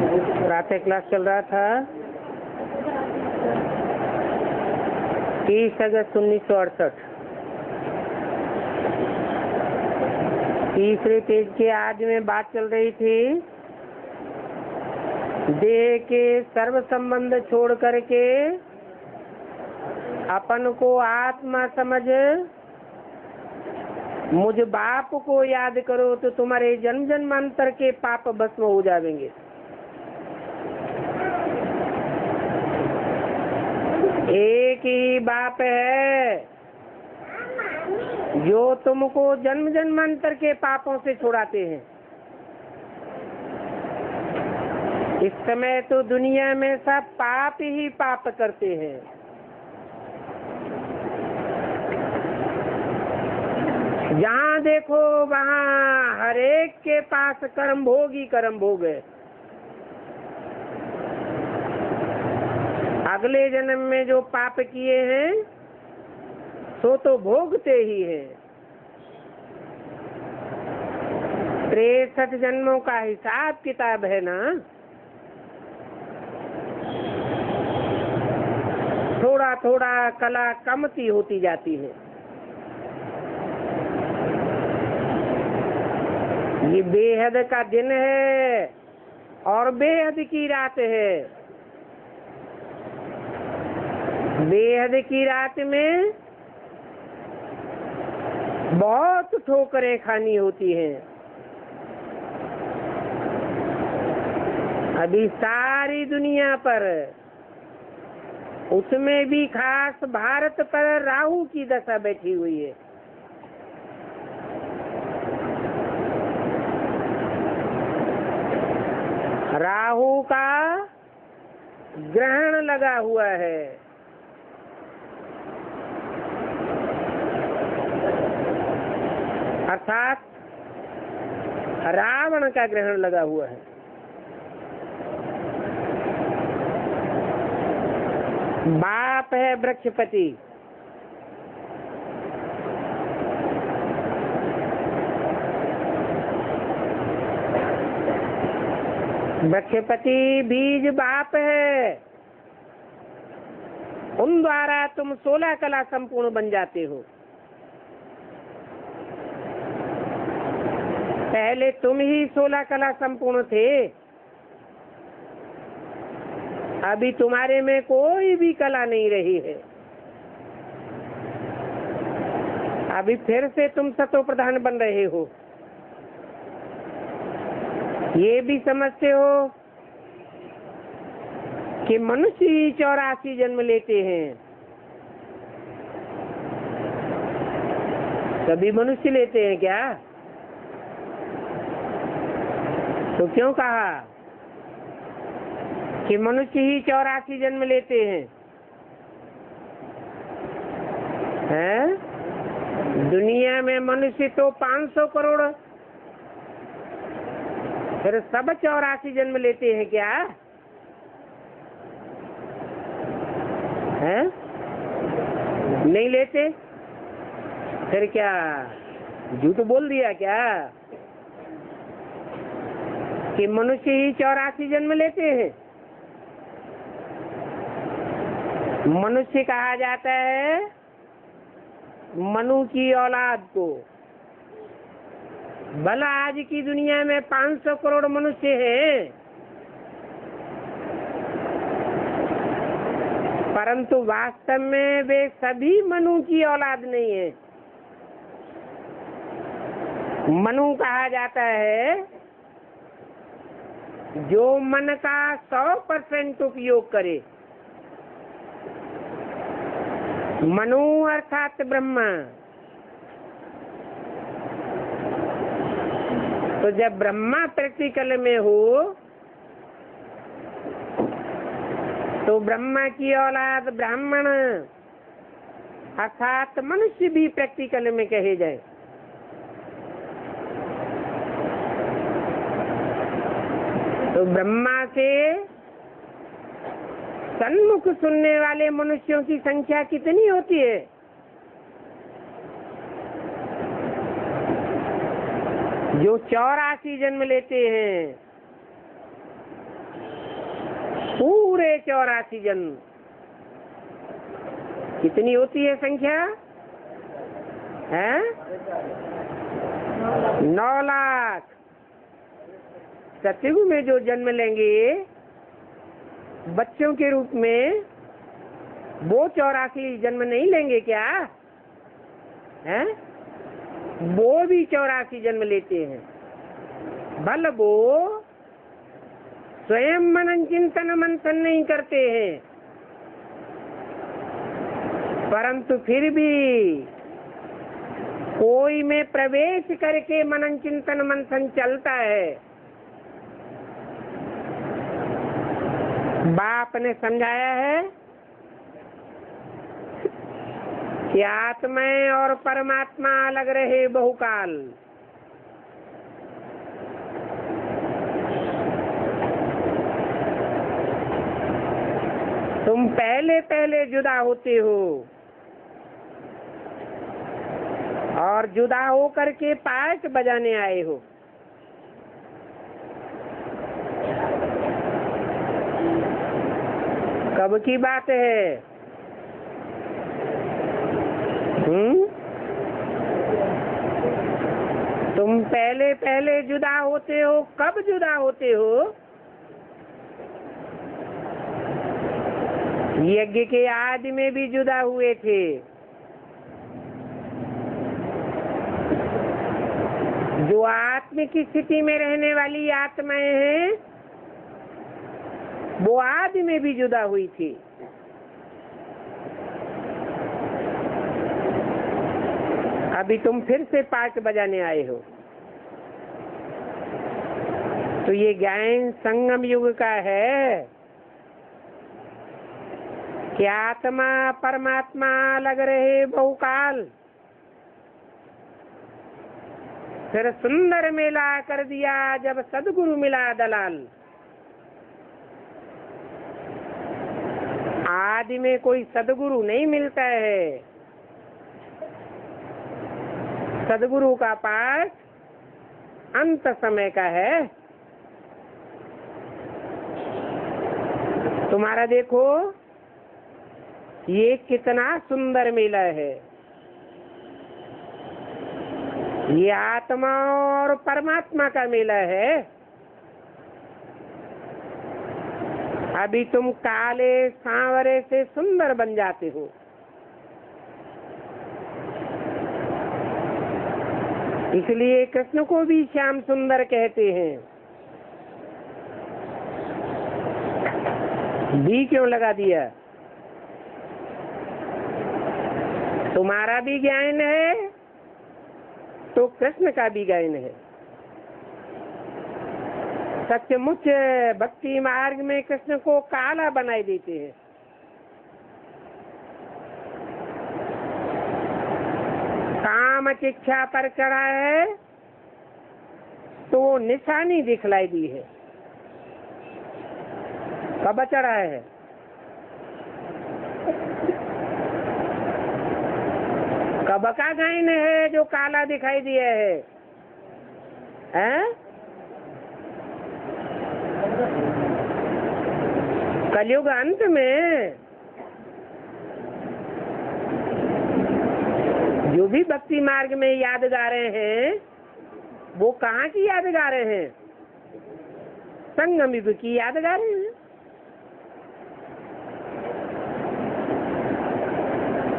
प्रातः क्लास चल रहा था 30 अगस्त 1968। तीसरे पेज के आज में बात चल रही थी देह के सर्व संबंध छोड़ करके अपन को आत्मा समझ मुझ बाप को याद करो तो तुम्हारे जन्म जन्मांतर के पाप भस्म हो जाएंगे। एक ही बाप है जो तुमको जन्म जन्मांतर के पापों से छुड़ाते हैं। इस समय तो दुनिया में सब पाप ही पाप करते हैं। जहाँ देखो वहाँ हर एक के पास कर्म भोग ही कर्म भोग है। अगले जन्म में जो पाप किए हैं सो तो भोगते ही हैं। 63 जन्मों का हिसाब किताब है ना। थोड़ा थोड़ा कला कमती होती जाती है। ये बेहद का दिन है और बेहद की रात है। बेहद की रात में बहुत ठोकरें खानी होती हैं। अभी सारी दुनिया पर, उसमें भी खास भारत पर राहु की दशा बैठी हुई है। राहु का ग्रहण लगा हुआ है। अर्थात रावण का ग्रहण लगा हुआ है। बाप है वृक्षपति। वृक्षपति बीज बाप है। उन द्वारा तुम 16 कला संपूर्ण बन जाते हो। पहले तुम ही 16 कला संपूर्ण थे। अभी तुम्हारे में कोई भी कला नहीं रही है। अभी फिर से तुम सतो प्रधान बन रहे हो। ये भी समझते हो कि मनुष्य ही 84 जन्म लेते हैं। सभी मनुष्य लेते हैं क्या? तो क्यों कहा कि मनुष्य ही 84 जन्म लेते हैं? हैं? दुनिया में मनुष्य तो 500 करोड़, फिर सब 84 जन्म लेते हैं क्या? हैं? नहीं लेते? फिर क्या झूठ बोल दिया क्या कि मनुष्य ही 84 जन्म लेते हैं? मनुष्य कहा जाता है मनु की औलाद को। भला आज की दुनिया में 500 करोड़ मनुष्य हैं, परंतु वास्तव में वे सभी मनु की औलाद नहीं है। मनु कहा जाता है जो मन का 100% उपयोग करे। मनु अर्थात ब्रह्मा। तो जब ब्रह्मा प्रैक्टिकल में हो तो ब्रह्मा की औलाद ब्राह्मण अर्थात मनुष्य भी प्रैक्टिकल में कहे जाए। तो ब्रह्मा से सन्मुख सुनने वाले मनुष्यों की संख्या कितनी होती है? जो 84 जन्म लेते हैं। 84 जन्म। कितनी होती है संख्या? है 9 लाख। सतयुग में जो जन्म लेंगे बच्चों के रूप में, वो 84 जन्म नहीं लेंगे क्या? हैं? वो भी 84 जन्म लेते हैं। भले वो स्वयं मनन चिंतन मंथन नहीं करते हैं, परंतु फिर भी कोई में प्रवेश करके मनन चिंतन मंथन चलता है। बाप ने समझाया है कि आत्मा और परमात्मा अलग रहे बहुकाल। तुम पहले पहले जुदा होते हो और जुदा हो करके पार्ट बजाने आए हो। कब की बात है? तुम पहले पहले जुदा होते हो। कब जुदा होते हो? यज्ञ के आदि में भी जुदा हुए थे। जो आत्म की स्थिति में रहने वाली आत्माएं हैं, वो आदि में भी जुदा हुई थी। अभी तुम फिर से पार्ट बजाने आए हो। तो ये ज्ञान संगम युग का है कि आत्मा परमात्मा अलग रहे बहुकाल। फिर सुंदर मेला कर दिया जब सदगुरु मिला दलाल। आदि में कोई सदगुरु नहीं मिलता है। सदगुरु का पास अंत समय का है। तुम्हारा देखो ये कितना सुंदर मेला है। ये आत्मा और परमात्मा का मेला है। अभी तुम काले सांवरे से सुंदर बन जाते हो। इसलिए कृष्ण को भी श्याम सुंदर कहते हैं। भी क्यों लगा दिया? तुम्हारा भी ज्ञान है तो कृष्ण का भी ज्ञान है। सचमुच भक्ति मार्ग में कृष्ण को काला बनाए देते हैं। काम इच्छा पर चढ़ा है तो वो निशानी दिखलाई दी है। कब चढ़ा है? कब का गायन है जो काला दिखाई दिया है? हैं? कलयुग अंत में जो भी भक्ति मार्ग में यादगारें हैं, वो कहाँ की यादगारें हैं? संगम युग की यादगारें हैं।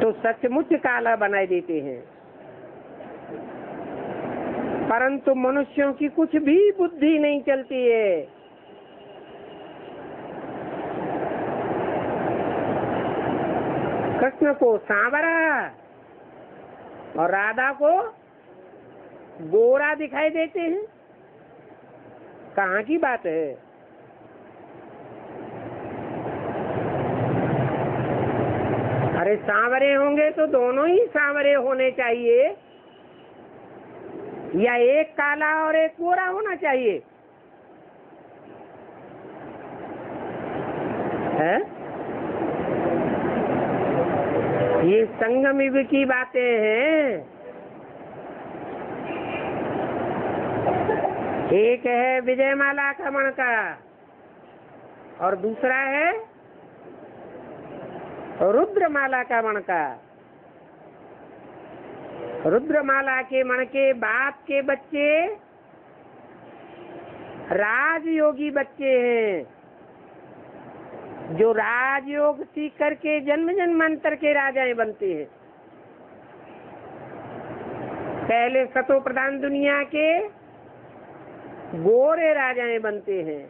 तो सचमुच काला बनाए देते हैं। परंतु मनुष्यों की कुछ भी बुद्धि नहीं चलती है। कृष्ण को सांवरा और राधा को गोरा दिखाई देते हैं। कहाँ की बात है? अरे सांवरे होंगे तो दोनों ही सांवरे होने चाहिए, या एक काला और एक गोरा होना चाहिए? है? ये संगम युग की बातें हैं। एक है विजयमाला क्रमण का और दूसरा है रुद्रमाला का मण का, रुद्रमाला के मण के बाप के बच्चे राजयोगी बच्चे हैं, जो राजयोग सीख करके जन्म जन्मांतर के राजाएं बनते हैं। पहले सतो प्रधान दुनिया के गोरे राजाएं बनते हैं,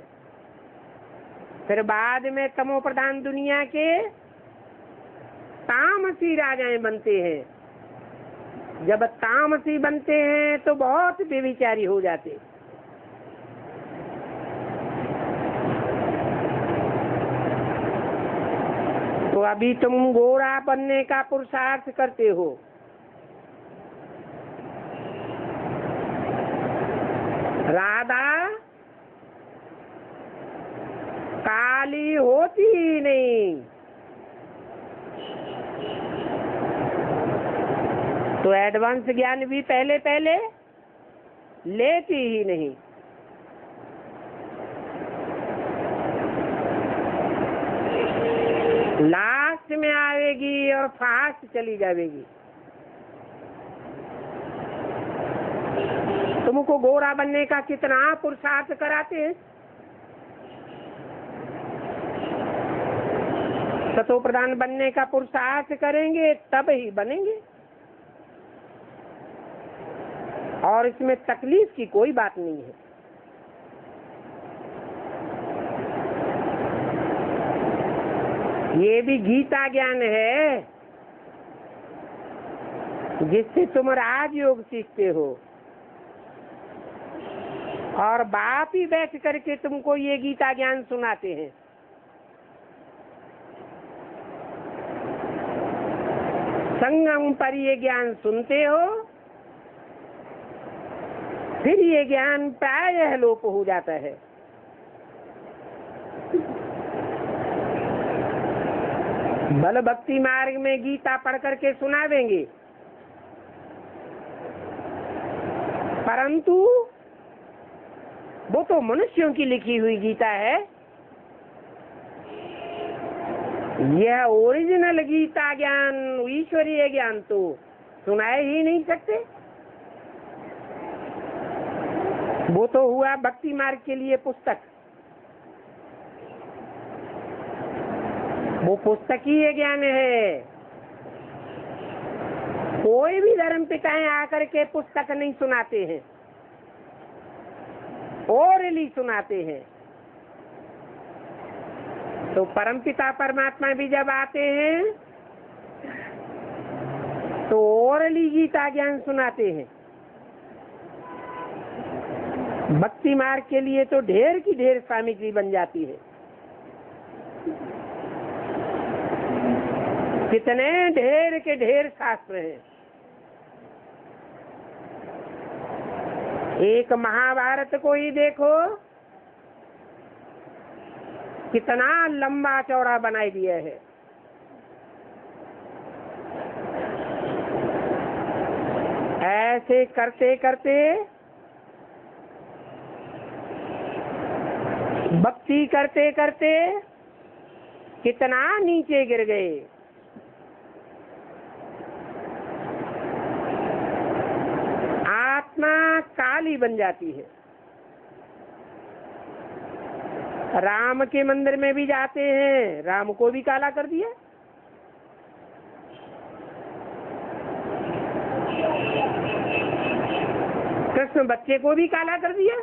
फिर बाद में तमो प्रधान दुनिया के तामसी राजाएं बनते हैं। जब तामसी बनते हैं तो बहुत बेविचारी हो जाते। तो अभी तुम गोरा बनने का पुरुषार्थ करते हो, राधा काली होती ही नहीं। तो एडवांस ज्ञान भी पहले पहले लेती ही नहीं। लास्ट में आएगी और फास्ट चली जाएगी। तुमको गोरा बनने का कितना पुरुषार्थ कराते हैं। सतो प्रधान बनने का पुरुषार्थ करेंगे तब ही बनेंगे, और इसमें तकलीफ की कोई बात नहीं है। ये भी गीता ज्ञान है जिससे तुम राजयोग सीखते हो, और बाप ही बैठ करके तुमको ये गीता ज्ञान सुनाते हैं। संगम पर ये ज्ञान सुनते हो, फिर ये ज्ञान प्रायः लोप हो जाता है। बल भक्ति मार्ग में गीता पढ़ करके सुनावेंगे, परंतु वो तो मनुष्यों की लिखी हुई गीता है। यह ओरिजिनल गीता ज्ञान, ईश्वरीय ज्ञान तो सुनाए ही नहीं सकते। वो तो हुआ भक्ति मार्ग के लिए पुस्तक, वो पुस्तकीय ज्ञान है। कोई भी धर्म पिताएं आकर के पुस्तक नहीं सुनाते हैं, ओरली सुनाते हैं। तो परमपिता परमात्मा भी जब आते हैं तो ओरली गीता ज्ञान सुनाते हैं। भक्ति मार्ग के लिए तो ढेर की ढेर सामग्री बन जाती है। कितने ढेर के ढेर शास्त्र हैं। एक महाभारत को ही देखो, कितना लंबा चौड़ा बनाई दिया है। ऐसे करते करते भक्ति करते करते कितना नीचे गिर गए। आत्मा काली बन जाती है। राम के मंदिर में भी जाते हैं, राम को भी काला कर दिया। कृष्ण बच्चे को भी काला कर दिया।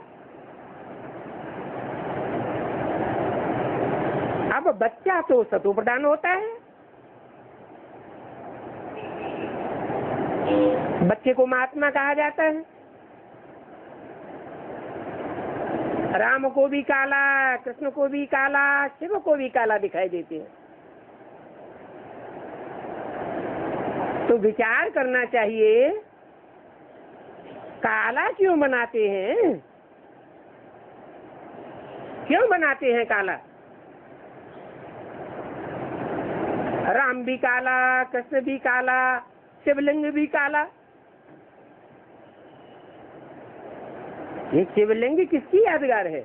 अब बच्चा तो सतो प्रधान होता है, बच्चे को महात्मा कहा जाता है। राम को भी काला, कृष्ण को भी काला, शिव को भी काला दिखाई देते हैं। तो विचार करना चाहिए, काला क्यों बनाते हैं, क्यों बनाते हैं काला। राम भी काला, कृष्ण भी काला, शिवलिंग भी काला। ये शिवलिंग किसकी यादगार है?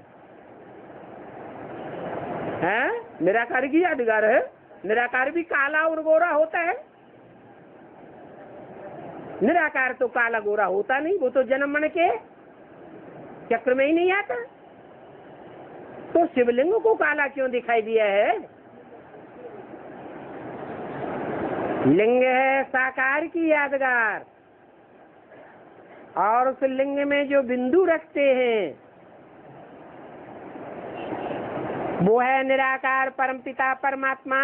हैं? निराकार की यादगार है निराकार भी काला और गोरा होता है? निराकार तो काला गोरा होता नहीं, वो तो जन्म मरण के चक्र में ही नहीं आता। तो शिवलिंग को काला क्यों दिखाई दिया है? लिंग है साकार की यादगार, और उस लिंग में जो बिंदु रखते हैं वो है निराकार परमपिता परमात्मा,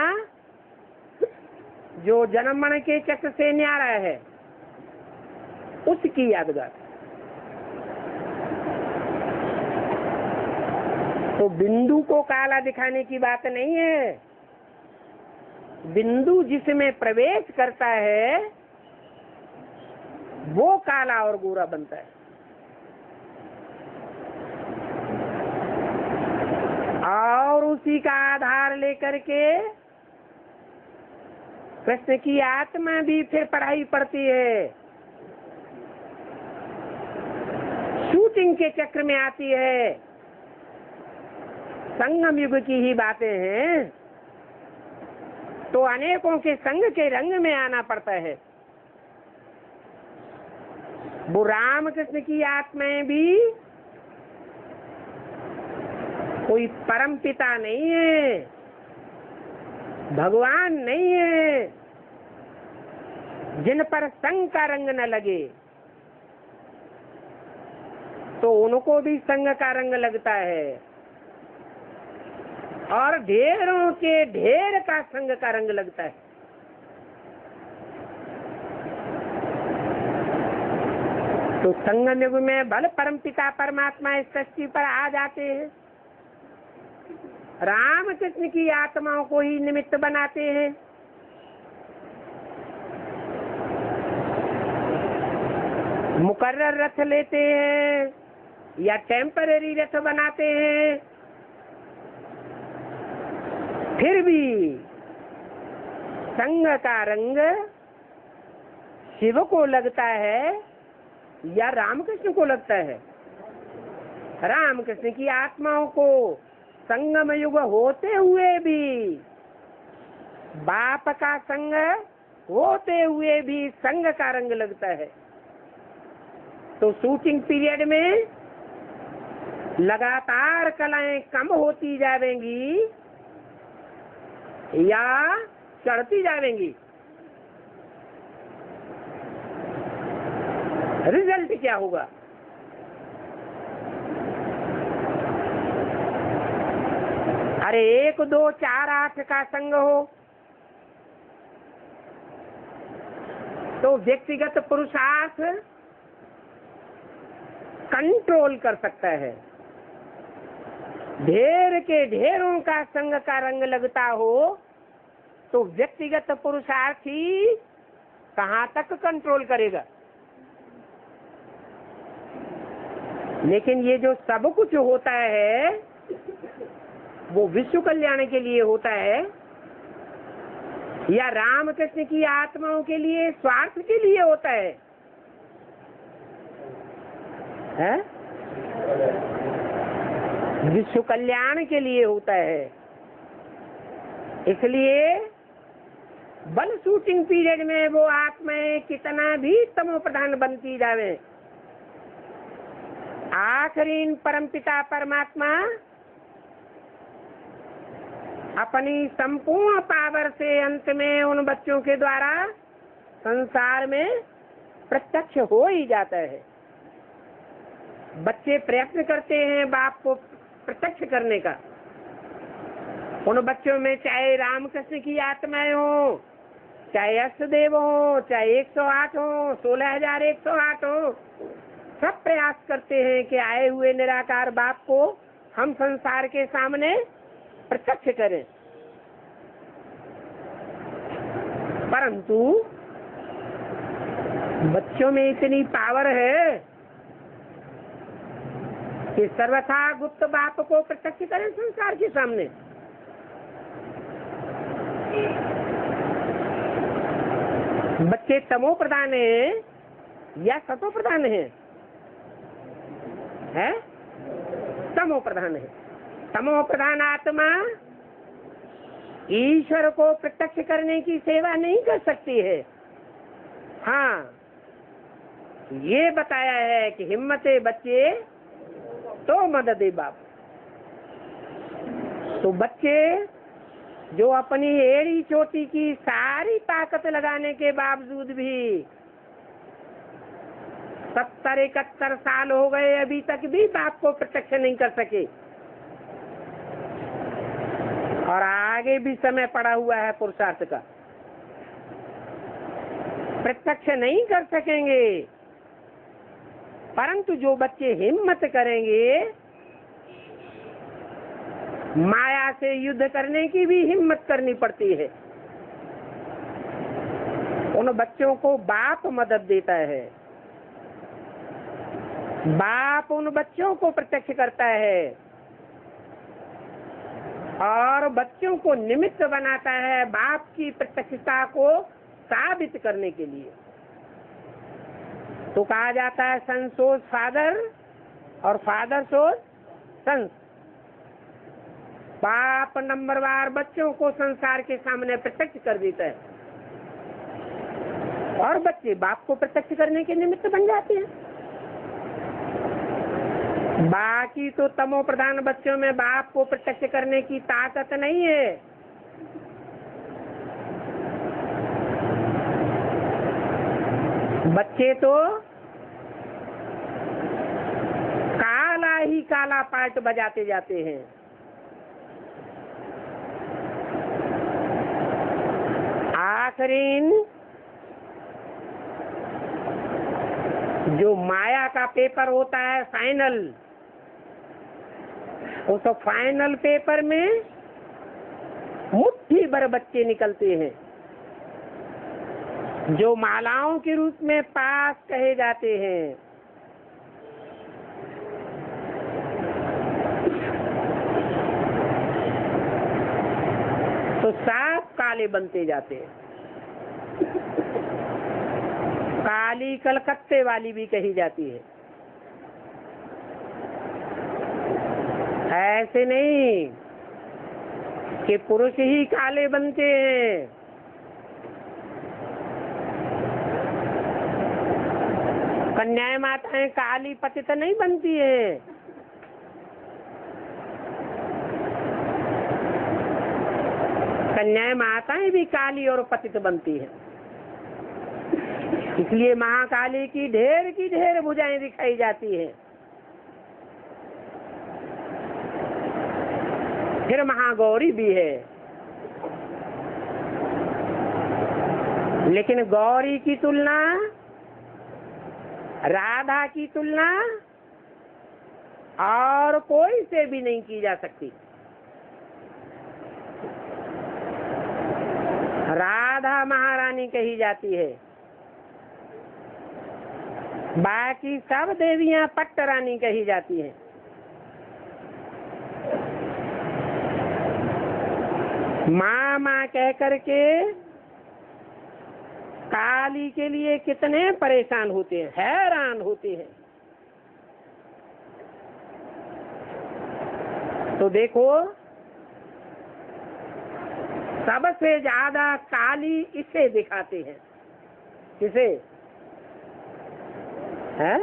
जो जन्म मरण के चक्र से न्यारा है, उसकी यादगार। तो बिंदु को काला दिखाने की बात नहीं है। बिंदु जिसमें प्रवेश करता है वो काला और गोरा बनता है। और उसी का आधार लेकर के कृष्ण की आत्मा भी फिर पढ़ाई पड़ती है, शूटिंग के चक्र में आती है। संगम युग की ही बातें हैं, तो अनेकों के संग के रंग में आना पड़ता है। वो राम कृष्ण की आत्माएं भी कोई परम पिता नहीं है, भगवान नहीं है, जिन पर संग का रंग न लगे। तो उनको भी संग का रंग लगता है, और ढेरों के ढेर का संग का रंग लगता है। तो संगम युग में भले परमपिता परमात्मा इस सृष्टि पर आ जाते हैं, राम कृष्ण की आत्माओं को ही निमित्त बनाते हैं। मुकर्रर रथ लेते हैं या टेम्पररी रथ बनाते हैं, फिर भी संग का रंग शिव को लगता है या रामकृष्ण को लगता है? रामकृष्ण की आत्माओं को संगम युग होते हुए भी, बाप का संग होते हुए भी संग का रंग लगता है। तो शूटिंग पीरियड में लगातार कलाएं कम होती जाएंगी या चढ़ती जाएंगी? रिजल्ट क्या होगा? अरे 1, 2, 4, 8 का संग हो तो व्यक्तिगत पुरुषार्थ कंट्रोल कर सकता है। ढेर के ढेरों का संग का रंग लगता हो तो व्यक्तिगत पुरुषार्थी कहां तक कंट्रोल करेगा? लेकिन ये जो सब कुछ होता है वो विश्व कल्याण के लिए होता है या रामकृष्ण की आत्माओं के लिए, स्वार्थ के लिए होता है? विश्व कल्याण के लिए होता है। इसलिए बल शूटिंग पीरियड में वो आत्माएं कितना भी तमो प्रधान बनती जावे, आखिरी परमपिता परमात्मा अपनी संपूर्ण पावर से अंत में उन बच्चों के द्वारा संसार में प्रत्यक्ष हो ही जाता है। बच्चे प्रयत्न करते हैं बाप को प्रत्यक्ष करने का। उन बच्चों में चाहे रामकृष्ण की आत्माएं हो, चाहे अष्टदेव हो, चाहे 108 हो, 16,108 हो, सब प्रयास करते हैं कि आए हुए निराकार बाप को हम संसार के सामने प्रत्यक्ष करें। परंतु बच्चों में इतनी पावर है कि सर्वथा गुप्त बाप को प्रत्यक्ष करें संसार के सामने। बच्चे तमो प्रधान है या सतो प्रधान है? तमो प्रधान है। तमो प्रधान आत्मा ईश्वर को प्रत्यक्ष करने की सेवा नहीं कर सकती है। हाँ, ये बताया है कि हिम्मते बच्चे तो मदद बाप। तो बच्चे जो अपनी एड़ी चोटी की सारी ताकत लगाने के बावजूद भी 70-71 साल हो गए, अभी तक भी बाप को प्रत्यक्ष नहीं कर सके, और आगे भी समय पड़ा हुआ है पुरुषार्थ का। प्रत्यक्ष नहीं कर सकेंगे, परंतु जो बच्चे हिम्मत करेंगे, माया से युद्ध करने की भी हिम्मत करनी पड़ती है। उन बच्चों को बाप मदद देता है, बाप उन बच्चों को प्रत्यक्ष करता है और बच्चों को निमित्त बनाता है बाप की प्रत्यक्षता को साबित करने के लिए। तो कहा जाता है सन शोज फादर और फादर शोज सन। बाप नंबरवार बच्चों को संसार के सामने प्रत्यक्ष कर देता है और बच्चे बाप को प्रत्यक्ष करने के निमित्त बन जाते हैं। बाकी तो तमो प्रधान बच्चों में बाप को प्रत्यक्ष करने की ताकत नहीं है। बच्चे तो काला ही काला पार्ट बजाते जाते हैं। आखिरीन जो माया का पेपर होता है फाइनल, उस फाइनल पेपर में मुट्ठी भर बच्चे निकलते हैं जो मालाओं के रूप में पास कहे जाते हैं। तो साफ काले बनते जाते हैं। काली कलकत्ते वाली भी कही जाती है। ऐसे नहीं कि पुरुष ही काले बनते हैं। कन्याएं माताएं काली पतित नहीं बनती है। कन्याएं माताएं भी काली और पतित बनती है। इसलिए महाकाली की ढेर भुजाएं दिखाई जाती है। फिर महागौरी भी है, लेकिन गौरी की तुलना, राधा की तुलना और कोई से भी नहीं की जा सकती। राधा महारानी कही जाती है, बाकी सब देवियां पट्ट रानी कही जाती हैं। माँ माँ कह करके काली के लिए कितने परेशान होते हैं, हैरान होते हैं। तो देखो, सबसे ज्यादा काली इसे दिखाते हैं। किसे है?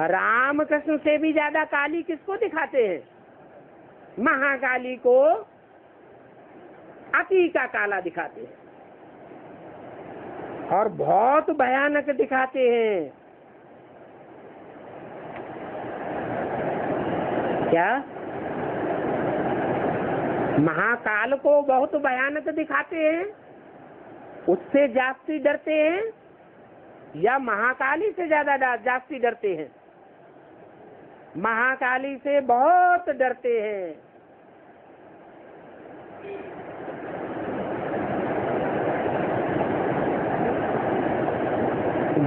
राम कृष्ण से भी ज्यादा काली किसको दिखाते हैं? महाकाली को अति का काला दिखाते हैं और बहुत भयानक दिखाते हैं। क्या महाकाल को बहुत भयानक दिखाते हैं? उससे जास्ती डरते हैं या महाकाली से ज्यादा जास्ती डरते हैं? महाकाली से बहुत डरते हैं।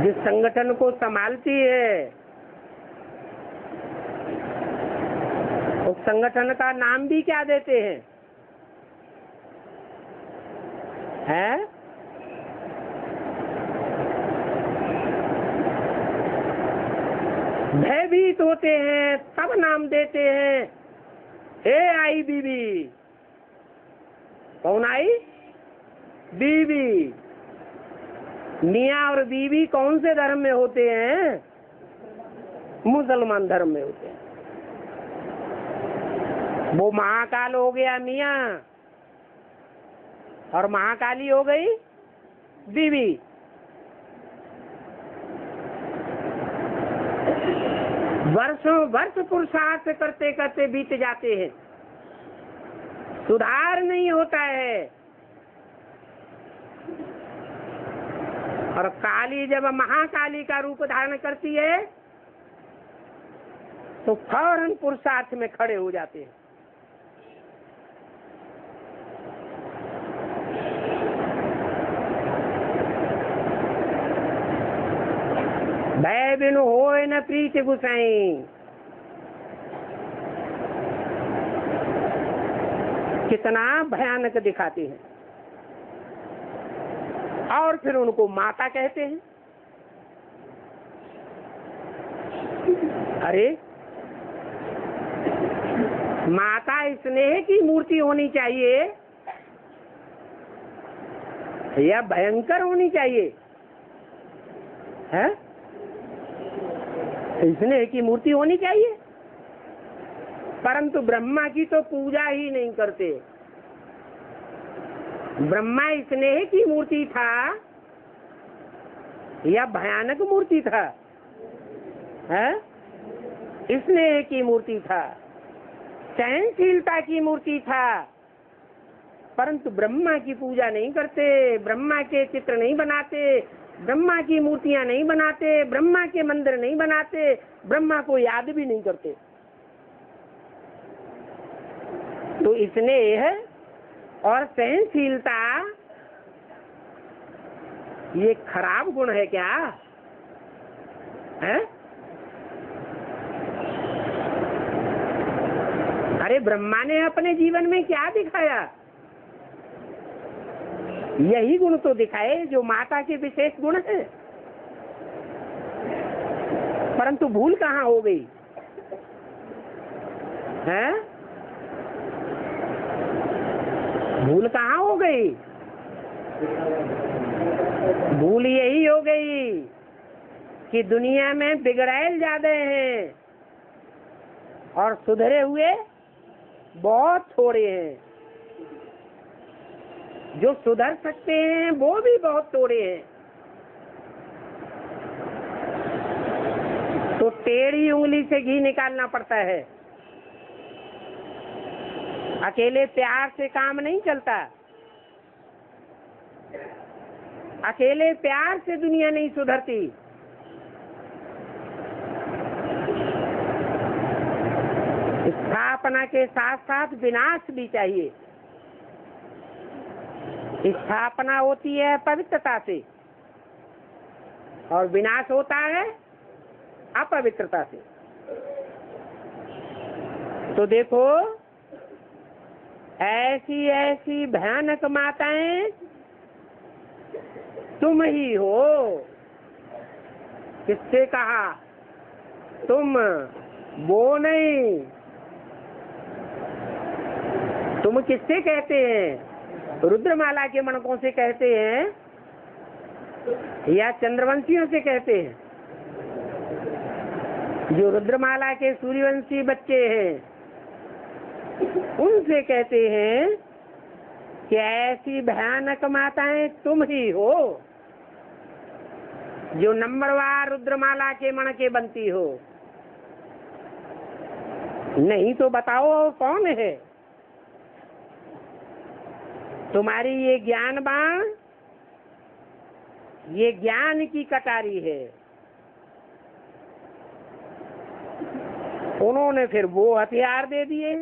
जिस संगठन को संभालती है उस संगठन का नाम भी क्या देते हैं? हैं? भयभीत होते हैं, तब नाम देते हैं AIBB, कौन आई? बीवी। मियाँ और बीवी कौन से धर्म में होते हैं? मुसलमान धर्म में होते हैं। वो महाकाल हो गया मियाँ और महाकाली हो गई बीवी। वर्षों वर्ष पुरुषार्थ करते करते बीत जाते हैं, सुधार नहीं होता है। और काली जब महाकाली का रूप धारण करती है तो फौरन पुरुषार्थ में खड़े हो जाते हैं। भय बिनु होय न प्रीति गुसाई। कितना भयानक दिखाते हैं। और फिर उनको माता कहते हैं। अरे माता स्नेह की मूर्ति होनी चाहिए या भयंकर होनी चाहिए? है स्नेह की मूर्ति होनी चाहिए। परंतु ब्रह्मा की तो पूजा ही नहीं करते। ब्रह्मा स्नेह की मूर्ति था या भयानक मूर्ति था? है स्नेह की मूर्ति था, सहनशीलता की मूर्ति था। परंतु ब्रह्मा की पूजा नहीं करते, ब्रह्मा के चित्र नहीं बनाते, ब्रह्मा की मूर्तियां नहीं बनाते, ब्रह्मा के मंदिर नहीं बनाते, ब्रह्मा को याद भी नहीं करते। तो स्नेह और सहनशीलता ये खराब गुण है क्या? है? अरे ब्रह्मा ने अपने जीवन में क्या दिखाया? यही गुण तो दिखाए जो माता के विशेष गुण है। परंतु भूल कहाँ हो गई है? भूल कहाँ हो गई? भूल यही हो गई कि दुनिया में बिगड़ैल ज्यादा हैं और सुधरे हुए बहुत थोड़े हैं। जो सुधर सकते हैं वो भी बहुत थोड़े हैं। तो टेढ़ी उंगली से घी निकालना पड़ता है। अकेले प्यार से काम नहीं चलता। अकेले प्यार से दुनिया नहीं सुधरती। स्थापना के साथ साथ विनाश भी चाहिए। स्थापना होती है पवित्रता से और विनाश होता है अपवित्रता से। तो देखो ऐसी ऐसी भयानक माताएं तुम ही हो। किससे कहा? तुम, वो नहीं। तुम किससे कहते हैं? रुद्रमाला के मणकों से कहते हैं या चंद्रवंशियों से कहते हैं? जो रुद्रमाला के सूर्यवंशी बच्चे हैं उनसे कहते हैं कि ऐसी भयानक माताएं तुम ही हो जो नंबरवार रुद्रमाला के मणके बनती हो। नहीं तो बताओ कौन है? तुम्हारी ये ज्ञान बाण, ये ज्ञान की कटारी है। उन्होंने फिर वो हथियार दे दिए।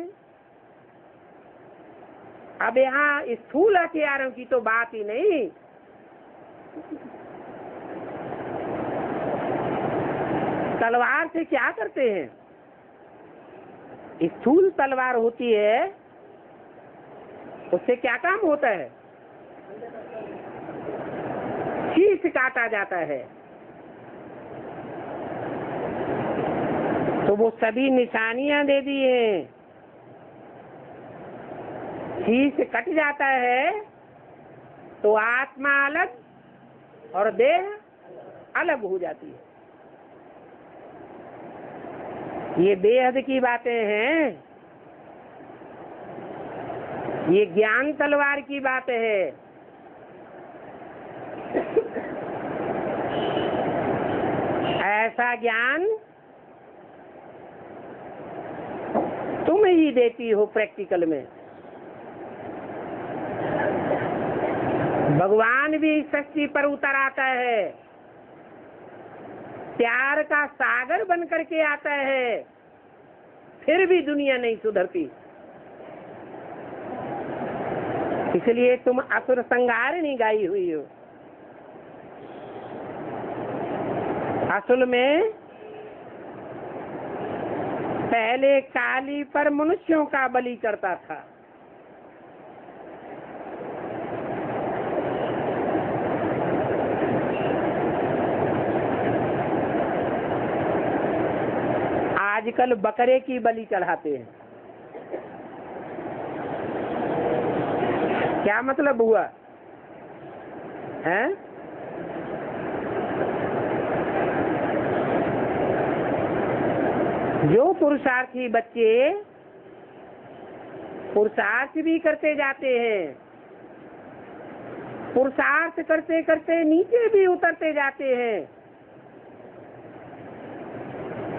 अब यहाँ स्थूल हथियारों की तो बात ही नहीं, तलवार से क्या करते हैं? स्थूल तलवार होती है, उससे क्या काम होता है? शीश काटा जाता है। तो वो सभी निशानियां दे दी हैं। शीश कट जाता है तो आत्मा अलग और देह अलग हो जाती है। ये बेहद की बातें हैं, ये ज्ञान तलवार की बात है। ऐसा ज्ञान तुम ही देती हो प्रैक्टिकल में। भगवान भी इस सृष्टि पर उतर आता है, प्यार का सागर बन करके आता है, फिर भी दुनिया नहीं सुधरती। इसलिए तुम असुर संहारिणी गाई हुई हो। असल में पहले काली पर मनुष्यों का बलि करता था, आजकल बकरे की बलि चढ़ाते हैं। क्या मतलब हुआ है? जो पुरुषार्थी बच्चे पुरुषार्थ भी करते जाते हैं, पुरुषार्थ करते करते नीचे भी उतरते जाते हैं,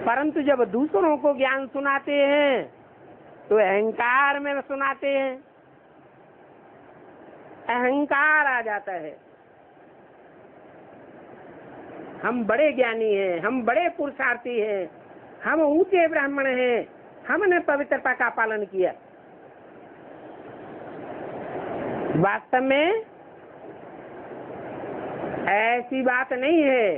परंतु जब दूसरों को ज्ञान सुनाते हैं तो अहंकार में सुनाते हैं, अहंकार आ जाता है। हम बड़े ज्ञानी हैं, हम बड़े पुरुषार्थी हैं, हम ऊंचे ब्राह्मण हैं, हमने पवित्रता का पालन किया। वास्तव में ऐसी बात नहीं है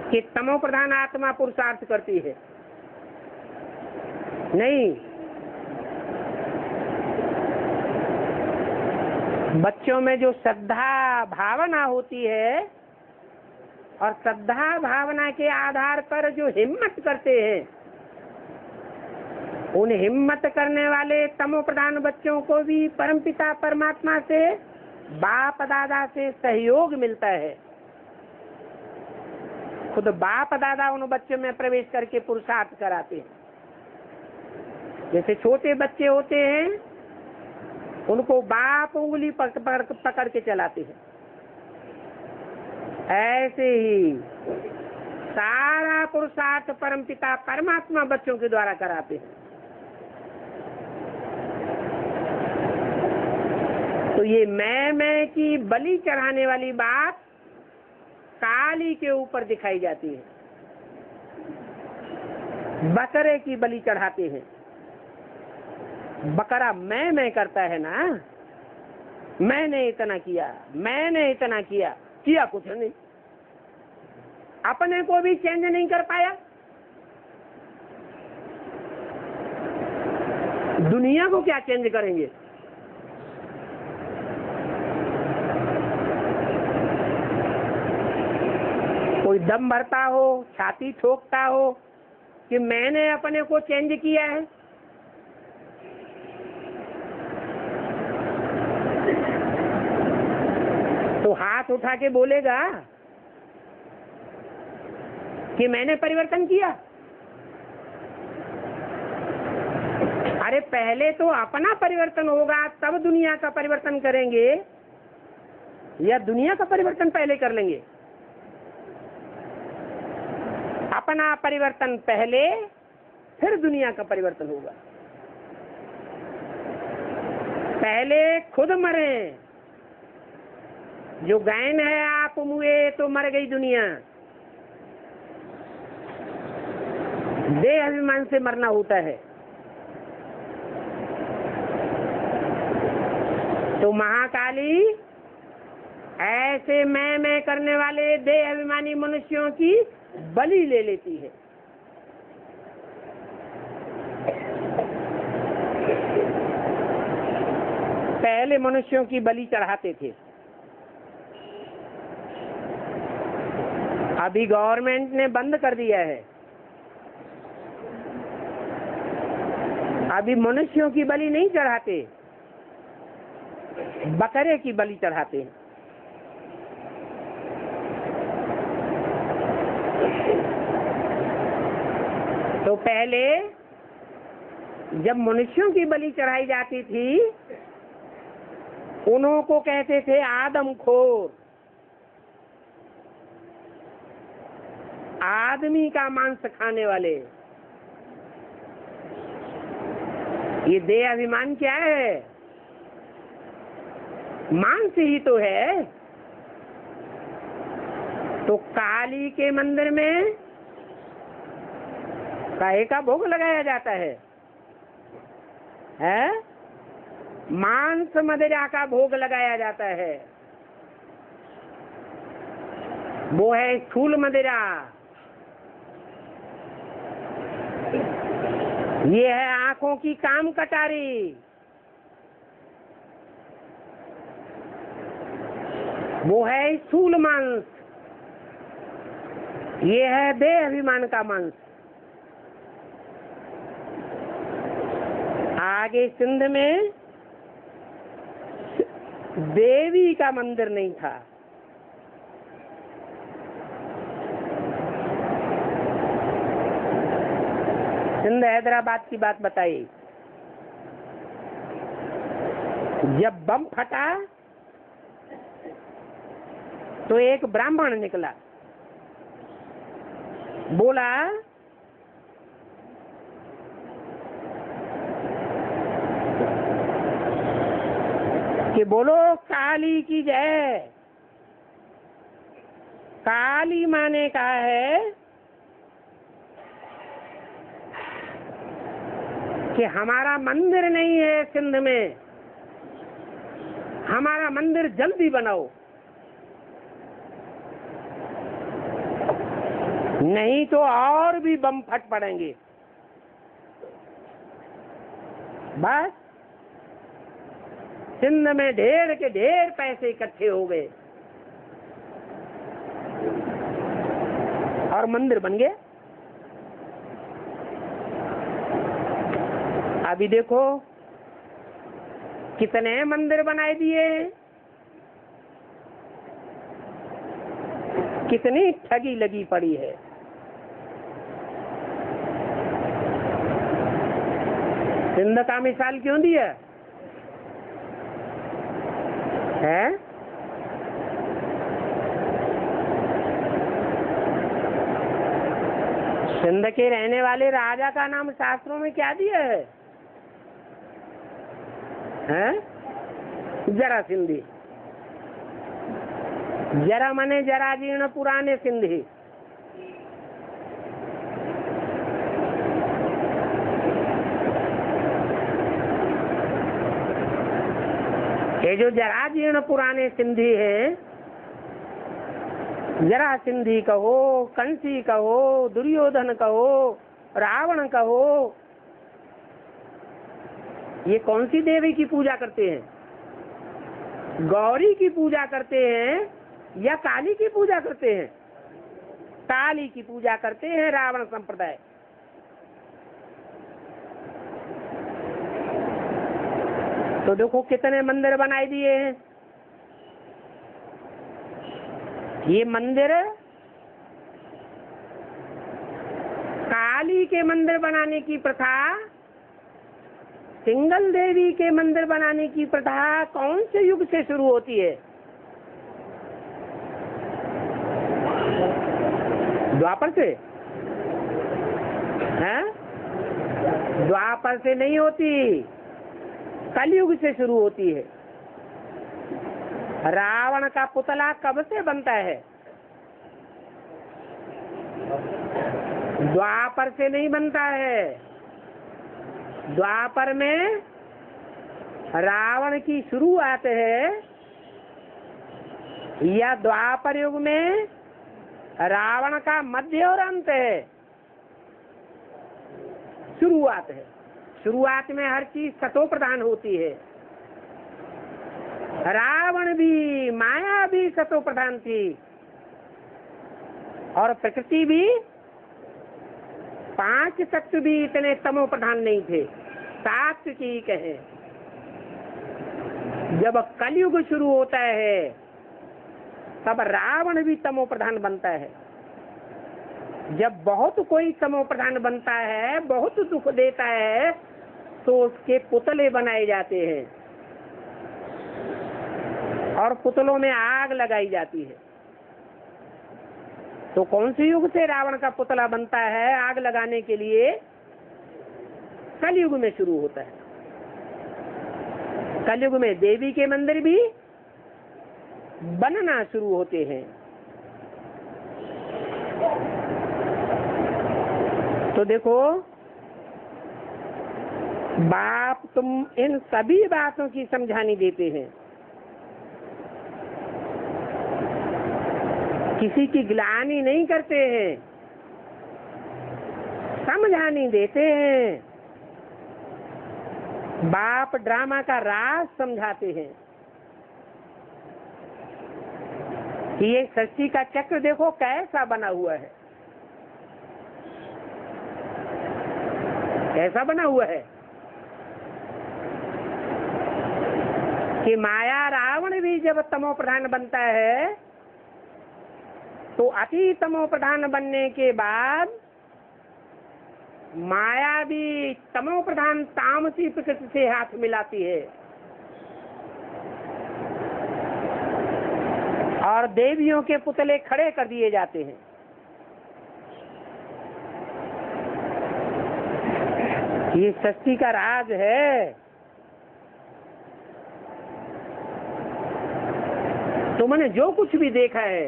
कि तमो प्रधान आत्मा पुरुषार्थ करती है, नहीं। बच्चों में जो श्रद्धा भावना होती है और श्रद्धा भावना के आधार पर जो हिम्मत करते हैं, उन हिम्मत करने वाले तमो प्रधान बच्चों को भी परमपिता परमात्मा से, बाप दादा से सहयोग मिलता है। खुद बाप दादा उन बच्चों में प्रवेश करके पुरुषार्थ कराते हैं। जैसे छोटे बच्चे होते हैं, उनको बाप उंगली पकड़ के चलाते हैं, ऐसे ही सारा पुरुषार्थ परमपिता परमात्मा बच्चों के द्वारा कराते हैं। तो ये मैं की बलि चढ़ाने वाली बात काली के ऊपर दिखाई जाती है। बकरे की बलि चढ़ाते हैं, बकरा मैं करता है ना, मैंने इतना किया, मैंने इतना किया, किया कुछ नहीं, अपने को भी चेंज नहीं कर पाया, दुनिया को क्या चेंज करेंगे। कोई दम भरता हो, छाती ठोकता हो कि मैंने अपने को चेंज किया है, तो हाथ उठा के बोलेगा कि मैंने परिवर्तन किया। अरे पहले तो अपना परिवर्तन होगा, तब दुनिया का परिवर्तन करेंगे, या दुनिया का परिवर्तन पहले कर लेंगे? अपना परिवर्तन पहले, फिर दुनिया का परिवर्तन होगा। पहले खुद मरे, जो गैन है आप मुए तो मर गई दुनिया, देह अभिमान से मरना होता है। तो महाकाली ऐसे मैं करने वाले देह अभिमानी मनुष्यों की बलि ले लेती है। पहले मनुष्यों की बलि चढ़ाते थे, अभी गवर्नमेंट ने बंद कर दिया है। अभी मनुष्यों की बलि नहीं चढ़ाते, बकरे की बलि चढ़ाते हैं। तो पहले जब मनुष्यों की बलि चढ़ाई जाती थी, उन्हों को कहते थे आदमखोर, आदमी का मांस खाने वाले। ये देह अभिमान क्या है? मांस ही तो है। तो काली के मंदिर में काहे का भोग लगाया जाता है? मांस मदिरा का भोग लगाया जाता है। वो है स्थूल मदिरा, ये है आंखों की काम कटारी, वो है स्थूल मांस, ये है देह अभिमान का मांस। आगे सिंध में देवी का मंदिर नहीं था। सिंध हैदराबाद की बात बताई। जब बम फटा तो एक ब्राह्मण निकला, बोला कि बोलो काली की जय। काली माँ ने कहा है कि हमारा मंदिर नहीं है सिंध में, हमारा मंदिर जल्दी बनाओ, नहीं तो और भी बम फट पड़ेंगे। बस सिंध में ढेर के ढेर पैसे इकट्ठे हो गए और मंदिर बन गए। अभी देखो कितने मंदिर बनाए दिए, कितनी ठगी लगी पड़ी है। सिंध का मिसाल क्यों दिया है? सिंध के रहने वाले राजा का नाम शास्त्रों में क्या दिया है? जरा सिंधी। जरा मने जरा जीर्ण पुराने सिंधी। ये जो जरा जीर्ण पुराने सिंधी है, जरा सिंधी कहो, कंसी कहो, दुर्योधन कहो, रावण कहो, ये कौन सी देवी की पूजा करते हैं? गौरी की पूजा करते हैं या काली की पूजा करते हैं? काली की पूजा करते हैं रावण संप्रदाय। तो देखो कितने मंदिर बनाए दिए हैं। ये मंदिर काली के मंदिर बनाने की प्रथा, सिंगल देवी के मंदिर बनाने की प्रथा कौन से युग से शुरू होती है? द्वापर से? हैं? द्वापर से नहीं होती, कलयुग से शुरू होती है। रावण का पुतला कब से बनता है? द्वापर से नहीं बनता है। द्वापर में रावण की शुरुआत है या द्वापर युग में रावण का मध्य और अंत है? शुरुआत है। शुरुआत में हर चीज सतो प्रधान होती है। रावण भी, माया भी सतो प्रधान थी और प्रकृति भी, 5 तत्व भी इतने तमो प्रधान नहीं थे। सात्विक है। जब कलयुग शुरू होता है तब रावण भी तमो प्रधान बनता है। जब बहुत कोई तमो प्रधान बनता है, बहुत दुख देता है, तो उसके पुतले बनाए जाते हैं और पुतलों में आग लगाई जाती है। तो कौन से युग से रावण का पुतला बनता है आग लगाने के लिए? कलयुग में शुरू होता है। कलयुग में देवी के मंदिर भी बनना शुरू होते हैं। तो देखो, बाप तुम इन सभी बातों की समझानी देते हैं, किसी की ग्लानि नहीं करते हैं, समझानी देते हैं। बाप ड्रामा का राज समझाते हैं कि ये सृष्टि का चक्र देखो कैसा बना हुआ है, कैसा बना हुआ है कि माया रावण भी जब तमो प्रधान बनता है तो अति तमो प्रधान बनने के बाद माया भी तमो प्रधान तामसी प्रकृति से हाथ मिलाती है और देवियों के पुतले खड़े कर दिए जाते हैं। ये सृष्टि का राज है। तुमने जो कुछ भी देखा है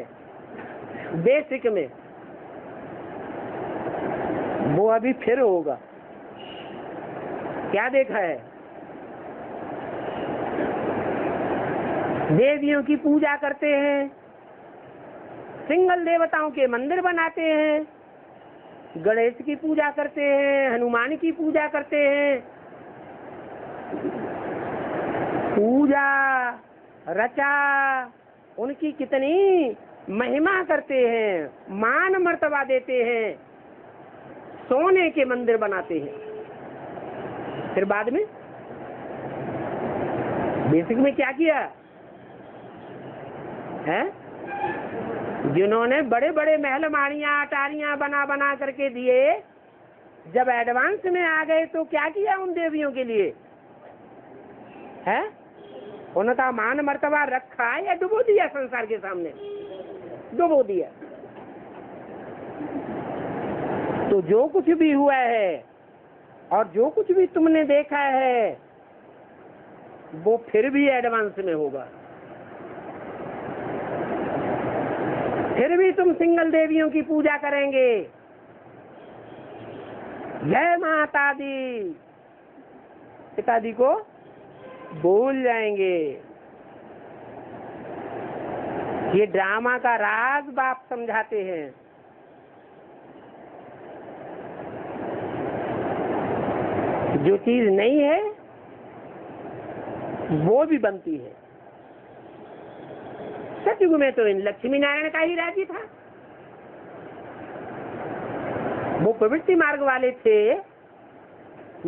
बेसिक में, वो अभी फिर होगा। क्या देखा है? देवियों की पूजा करते हैं, सिंगल देवताओं के मंदिर बनाते हैं, गणेश की पूजा करते हैं, हनुमान की पूजा करते हैं, पूजा रचा उनकी कितनी महिमा करते हैं, मान मर्तबा देते हैं, सोने के मंदिर बनाते हैं। फिर बाद में बेसिक में क्या किया है? जिन्होंने बड़े बड़े महल माड़ियां अटारियां बना बना करके दिए, जब एडवांस में आ गए तो क्या किया उन देवियों के लिए है? उनका मान मर्तबा रखा या डुबो दिया? संसार के सामने डुबो दिया। तो जो कुछ भी हुआ है और जो कुछ भी तुमने देखा है वो फिर भी एडवांस में होगा। फिर भी तुम सिंगल देवियों की पूजा करेंगे, जय माता दी पिताजी को भूल जाएंगे। ये ड्रामा का राज बाप समझाते हैं। जो चीज नहीं है वो भी बनती है। सतयुग में तो इन लक्ष्मी नारायण का ही राज्य था। वो प्रवृत्ति मार्ग वाले थे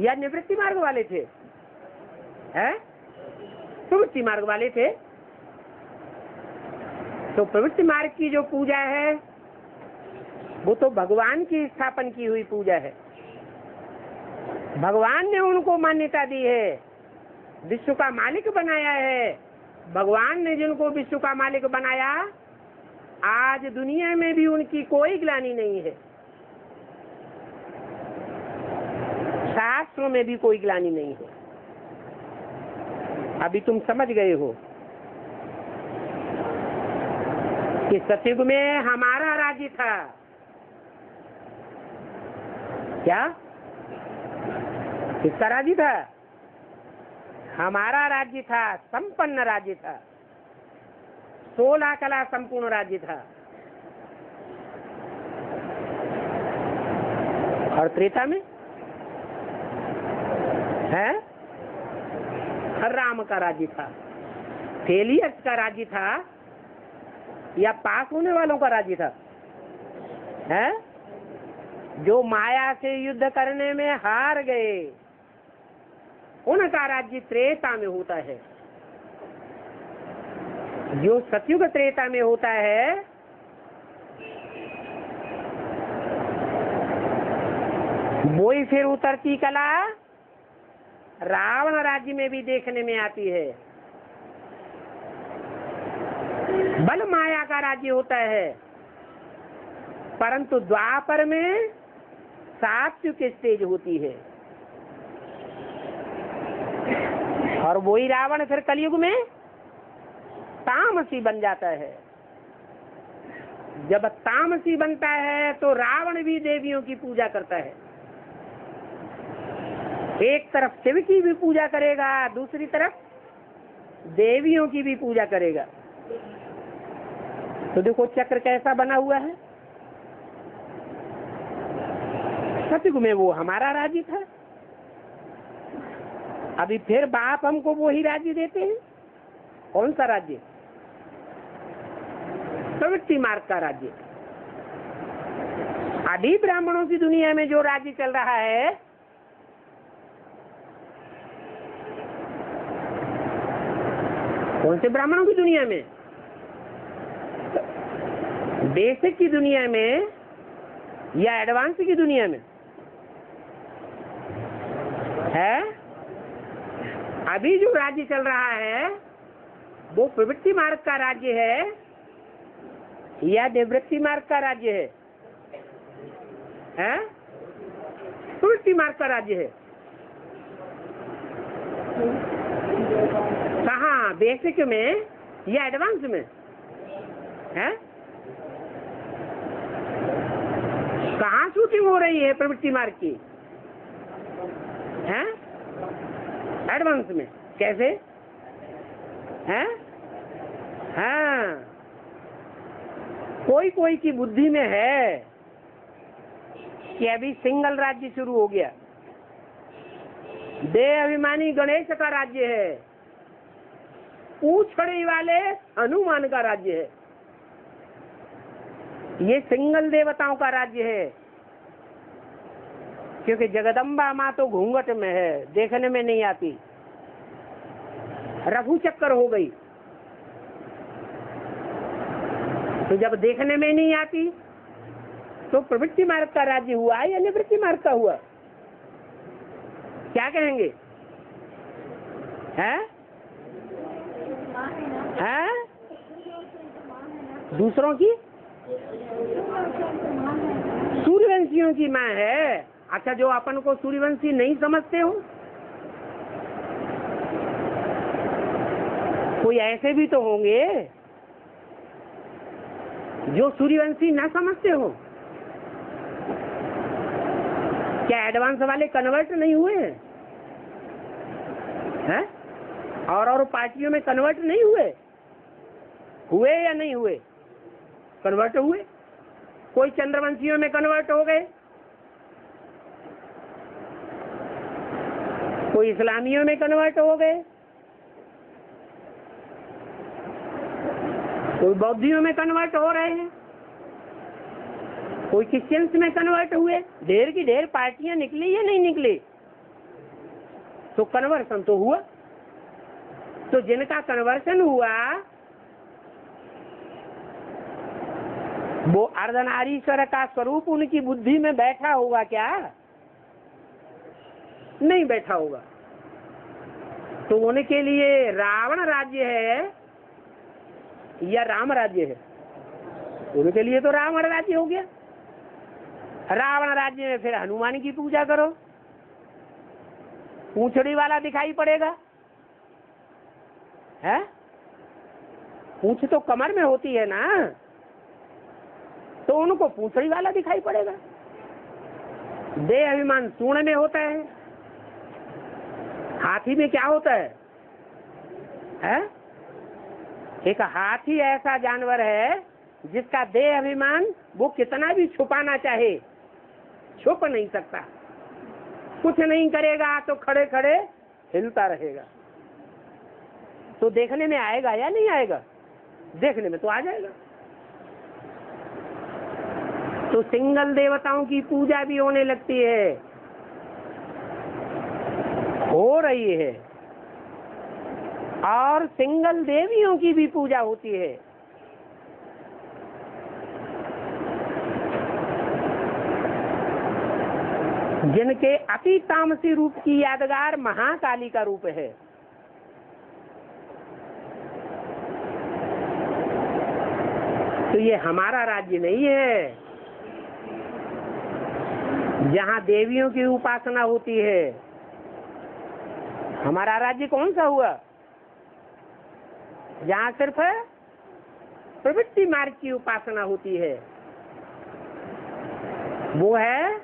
या निवृत्ति मार्ग वाले थे? हैं? प्रवृत्ति मार्ग वाले थे। तो प्रवृत्ति मार्ग की जो पूजा है वो तो भगवान की स्थापन की हुई पूजा है। भगवान ने उनको मान्यता दी है, विश्व का मालिक बनाया है। भगवान ने जिनको विश्व का मालिक बनाया, आज दुनिया में भी उनकी कोई ग्लानि नहीं है, शास्त्रों में भी कोई ग्लानि नहीं है। अभी तुम समझ गए हो कि सतयुग में हमारा राज्य था। क्या किसका राज्य था? हमारा राज्य था, संपन्न राज्य था, 16 कला संपूर्ण राज्य था। और त्रेता में है राम का राज्य था। फेलियर्स का राज्य था या पास होने वालों का राज्य था? है जो माया से युद्ध करने में हार गए, उनका राज्य त्रेता में होता है। जो सतयुग त्रेता में होता है वो ही फिर उतरती कला रावण राज्य में भी देखने में आती है। बल माया का राज्य होता है, परंतु द्वापर में सात्विक स्टेज होती है, और वही रावण फिर कलयुग में तामसी बन जाता है। जब तामसी बनता है तो रावण भी देवियों की पूजा करता है। एक तरफ शिव की भी पूजा करेगा, दूसरी तरफ देवियों की भी पूजा करेगा। तो देखो चक्र कैसा बना हुआ है। सतयुग में वो हमारा राज्य था, अभी फिर बाप हमको वो ही राज्य देते हैं। कौन सा राज्य? प्रवृत्ति मार्ग का राज्य। आदि ब्राह्मणों की दुनिया में जो राज्य चल रहा है कौन से ब्राह्मणों की दुनिया में? बेसिक की दुनिया में या एडवांस की दुनिया में है? अभी जो राज्य चल रहा है वो प्रवृत्ति मार्ग का राज्य है या निवृत्ति मार्ग का राज्य है? प्रवृत्ति मार्ग का राज्य है। कहाँ? बेसिक में या एडवांस में है? कहाँ शूटिंग हो रही है प्रवृत्ति मार्ग की? है एडवांस में। कैसे? है हाँ, कोई कोई की बुद्धि में है कि अभी सिंगल राज्य शुरू हो गया, देह अभिमानी गणेश का राज्य है, पूछड़ी वाले हनुमान का राज्य है, ये सिंगल देवताओं का राज्य है। क्योंकि जगदम्बा माँ तो घूंघट में है, देखने में नहीं आती, रघु चक्कर हो गई। तो जब देखने में नहीं आती तो प्रवृत्ति मार्ग का राज्य हुआ या निवृत्ति मार्ग का हुआ? क्या कहेंगे? है? दूसरों की? सूर्यवंशियों की माँ है। अच्छा, जो अपन को सूर्यवंशी नहीं समझते हो, कोई ऐसे भी तो होंगे जो सूर्यवंशी ना समझते हो। क्या एडवांस वाले कन्वर्ट नहीं हुए हैं? और पार्टियों में कन्वर्ट नहीं हुए? हुए या नहीं हुए? कन्वर्ट हुए। कोई चंद्रवंशियों में कन्वर्ट हो गए, कोई इस्लामियों में कन्वर्ट हो गए, कोई बौद्धियों में कन्वर्ट हो रहे हैं, कोई क्रिश्चियंस में कन्वर्ट हुए। ढेर की ढेर पार्टियां निकली या नहीं निकली? तो कन्वर्सन तो हुआ। तो जिनका कन्वर्सन हुआ वो अर्धनारीश्वर का स्वरूप उनकी बुद्धि में बैठा होगा क्या? नहीं बैठा होगा। तो उनके लिए रावण राज्य है या राम राज्य है? उनके लिए तो रावण राज्य हो गया। रावण राज्य में फिर हनुमान की पूजा करो, पूंछड़ी वाला दिखाई पड़ेगा। है? पूंछ तो कमर में होती है ना, तो उनको पूंछड़ी वाला दिखाई पड़ेगा। देह अभिमान सूर्ण में होता है। हाथी में क्या होता है? एक हाथी ऐसा जानवर है जिसका देह अभिमान वो कितना भी छुपाना चाहे छुप नहीं सकता। कुछ नहीं करेगा तो खड़े खड़े हिलता रहेगा। तो देखने में आएगा या नहीं आएगा? देखने में तो आ जाएगा। तो सिंगल देवताओं की पूजा भी होने लगती है। हो रही है, और सिंगल देवियों की भी पूजा होती है। जिनके अति तामसी रूप की यादगार महाकाली का रूप है। तो ये हमारा राज्य नहीं है जहाँ देवियों की उपासना होती है। हमारा राज्य कौन सा हुआ? जहाँ सिर्फ प्रवृत्ति मार्ग की उपासना होती है। वो है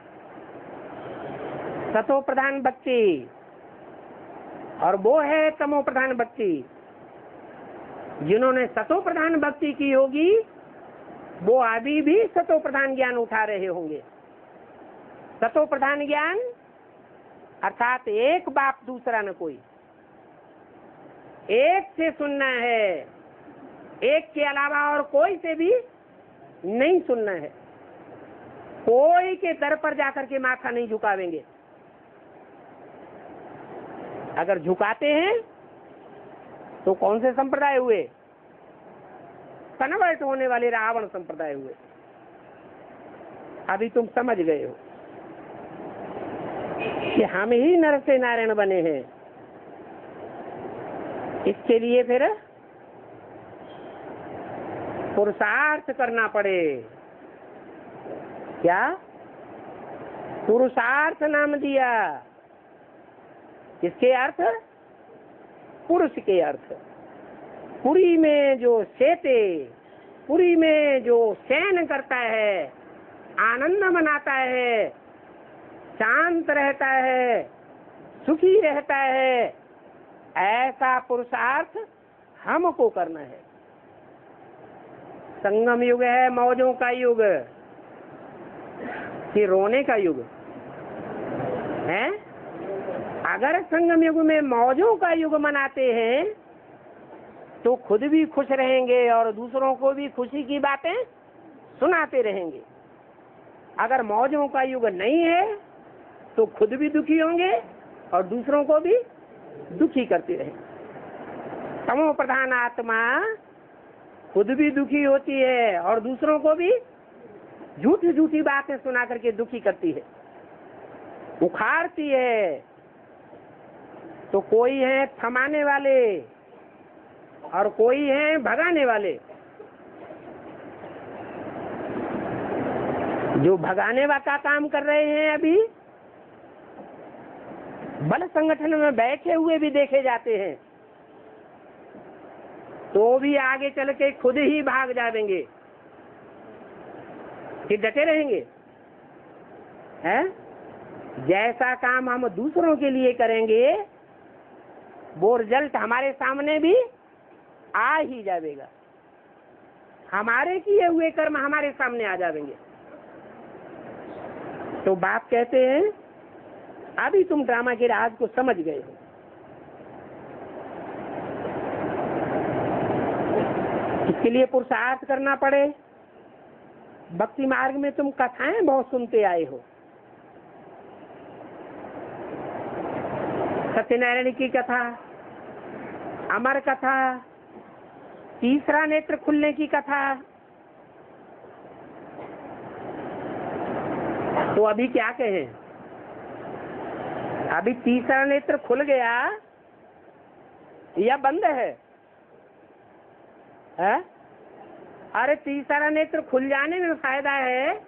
सतो प्रधान भक्ति, और वो है तमो प्रधान भक्ति। जिन्होंने सतो प्रधान भक्ति की होगी वो अभी भी सतो प्रधान ज्ञान उठा रहे होंगे। सतो प्रधान ज्ञान अर्थात एक बाप दूसरा न कोई, एक से सुनना है, एक के अलावा और कोई से भी नहीं सुनना है। कोई के दर पर जाकर के माथा नहीं झुकावेंगे। अगर झुकाते हैं तो कौन से संप्रदाय हुए? कन्वर्ट होने वाले रावण संप्रदाय हुए। अभी तुम समझ गए हो कि हम ही नर से नारायण बने हैं। इसके लिए फिर पुरुषार्थ करना पड़े। क्या? पुरुषार्थ नाम दिया। किसके अर्थ? पुरुष के अर्थ। पुरी में जो सेते, पुरी में जो शयन करता है, आनंद मनाता है, शांत रहता है, सुखी रहता है, ऐसा पुरुषार्थ हमको करना है। संगम युग है मौजों का युग कि रोने का युग है? अगर संगम युग में मौजों का युग मनाते हैं तो खुद भी खुश रहेंगे और दूसरों को भी खुशी की बातें सुनाते रहेंगे। अगर मौजों का युग नहीं है तो खुद भी दुखी होंगे और दूसरों को भी दुखी करते रहेंगे। तमो प्रधान आत्मा खुद भी दुखी होती है और दूसरों को भी झूठी झूठी बातें सुना करके दुखी करती है, उखाड़ती है। तो कोई है थमाने वाले और कोई है भगाने वाले। जो भगाने का काम कर रहे हैं अभी बल संगठन में बैठे हुए भी देखे जाते हैं, तो भी आगे चल के खुद ही भाग जाएंगे कि डटे रहेंगे। हैं? जैसा काम हम दूसरों के लिए करेंगे वो रिजल्ट हमारे सामने भी आ ही जाएगा। हमारे किए हुए कर्म हमारे सामने आ जाएंगे। तो बाप कहते हैं अभी तुम ड्रामा के राज को समझ गए हो। इसके लिए पुरुषार्थ करना पड़े। भक्ति मार्ग में तुम कथाएं बहुत सुनते आए हो। सत्यनारायण की कथा, अमर कथा, तीसरा नेत्र खुलने की कथा। तो अभी क्या कहें? अभी तीसरा नेत्र खुल गया या बंद है? अरे तीसरा नेत्र खुल जाने में फायदा है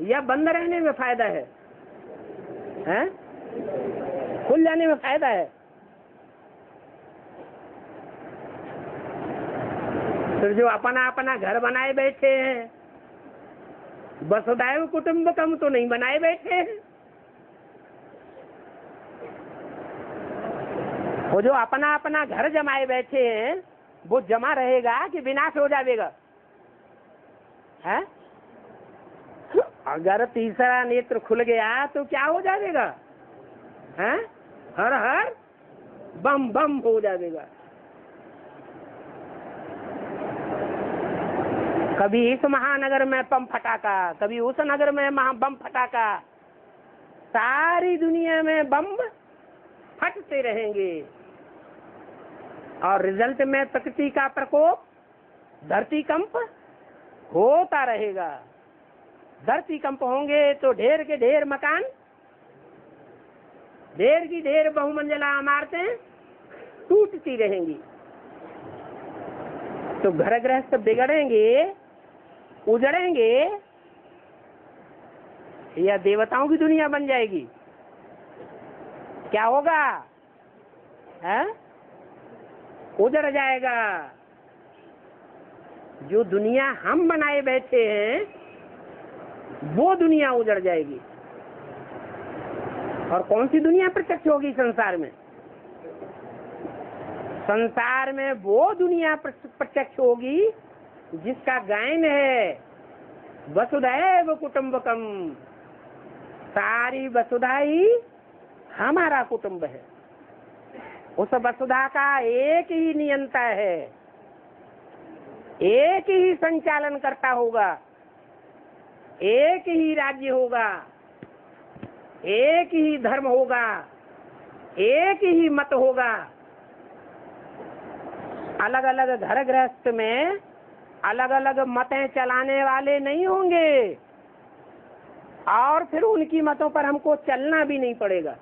या बंद रहने में फायदा है? खुल जाने में फायदा है। फिर जो अपना अपना घर बनाए बैठे हैं, वसुधैव कुटुंबकम तो नहीं बनाए बैठे हैं। वो जो अपना अपना घर जमाए बैठे हैं वो जमा रहेगा कि विनाश हो जाएगा? है? अगर तीसरा नेत्र खुल गया तो क्या हो जाएगा? है? हर हर बम बम हो जाएगा। कभी इस महानगर में बम फटाका, कभी उस नगर में बम फटाका, सारी दुनिया में बम फटते रहेंगे और रिजल्ट में प्रकृति का प्रकोप, धरती कंप होता रहेगा। धरती कंप होंगे तो ढेर के ढेर मकान, ढेर की ढेर बहुमंजिला इमारतें टूटती रहेंगी। तो घर गृहस्थ बिगड़ेंगे, उजड़ेंगे, या देवताओं की दुनिया बन जाएगी। क्या होगा? है? उजड़ जाएगा। जो दुनिया हम बनाए बैठे हैं वो दुनिया उजड़ जाएगी। और कौन सी दुनिया प्रत्यक्ष होगी संसार में? संसार में वो दुनिया प्रत्यक्ष होगी जिसका गायन है वसुधैव कुटुंबकम। सारी वसुधा ही हमारा कुटुंब है। उस वसुधा का एक ही नियंता है, एक ही संचालन करता होगा, एक ही राज्य होगा, एक ही धर्म होगा, एक ही मत होगा। अलग अलग घर गृहस्थ में अलग अलग मतें चलाने वाले नहीं होंगे और फिर उनकी मतों पर हमको चलना भी नहीं पड़ेगा।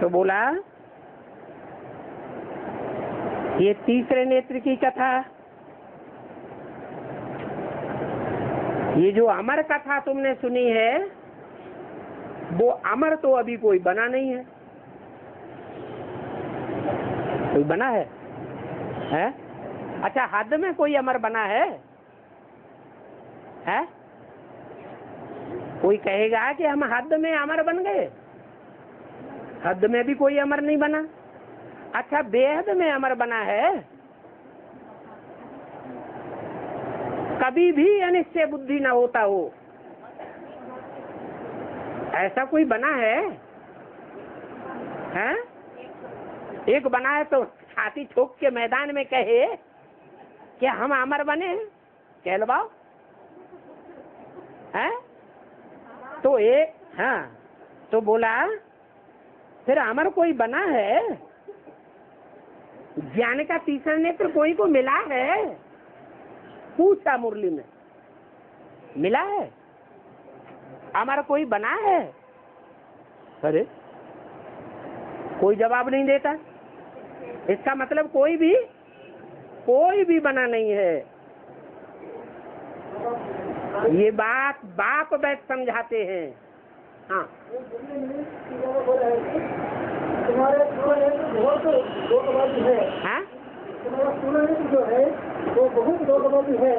तो बोला ये तीसरे नेत्र की कथा, ये जो अमर कथा तुमने सुनी है वो अमर तो अभी कोई बना नहीं है। कोई बना है? हैं? अच्छा, हद में कोई अमर बना है? हैं? कोई कहेगा कि हम हद में अमर बन गए? हद में भी कोई अमर नहीं बना। अच्छा, बेहद में अमर बना है? कभी भी अनिश्चय बुद्धि ना होता हो, ऐसा कोई बना है? हैं? एक बना है तो छाती ठोक के मैदान में कहे कि हम अमर बने, कहलवाओ। हैं? तो एक, हाँ, तो बोला फिर अमर कोई बना है? ज्ञान का तीसरा नेत्र कोई को मिला है? पूछा मुरली में, मिला है? अमर कोई बना है? अरे कोई जवाब नहीं देता। इसका मतलब कोई भी बना नहीं है। ये बात बाप बैठ समझाते हैं। हाँ, तुम्हारे बहुत दोगबाजी है। हाँ? तुम्हारा सूर्य जो है वो बहुत दोगबाजी है।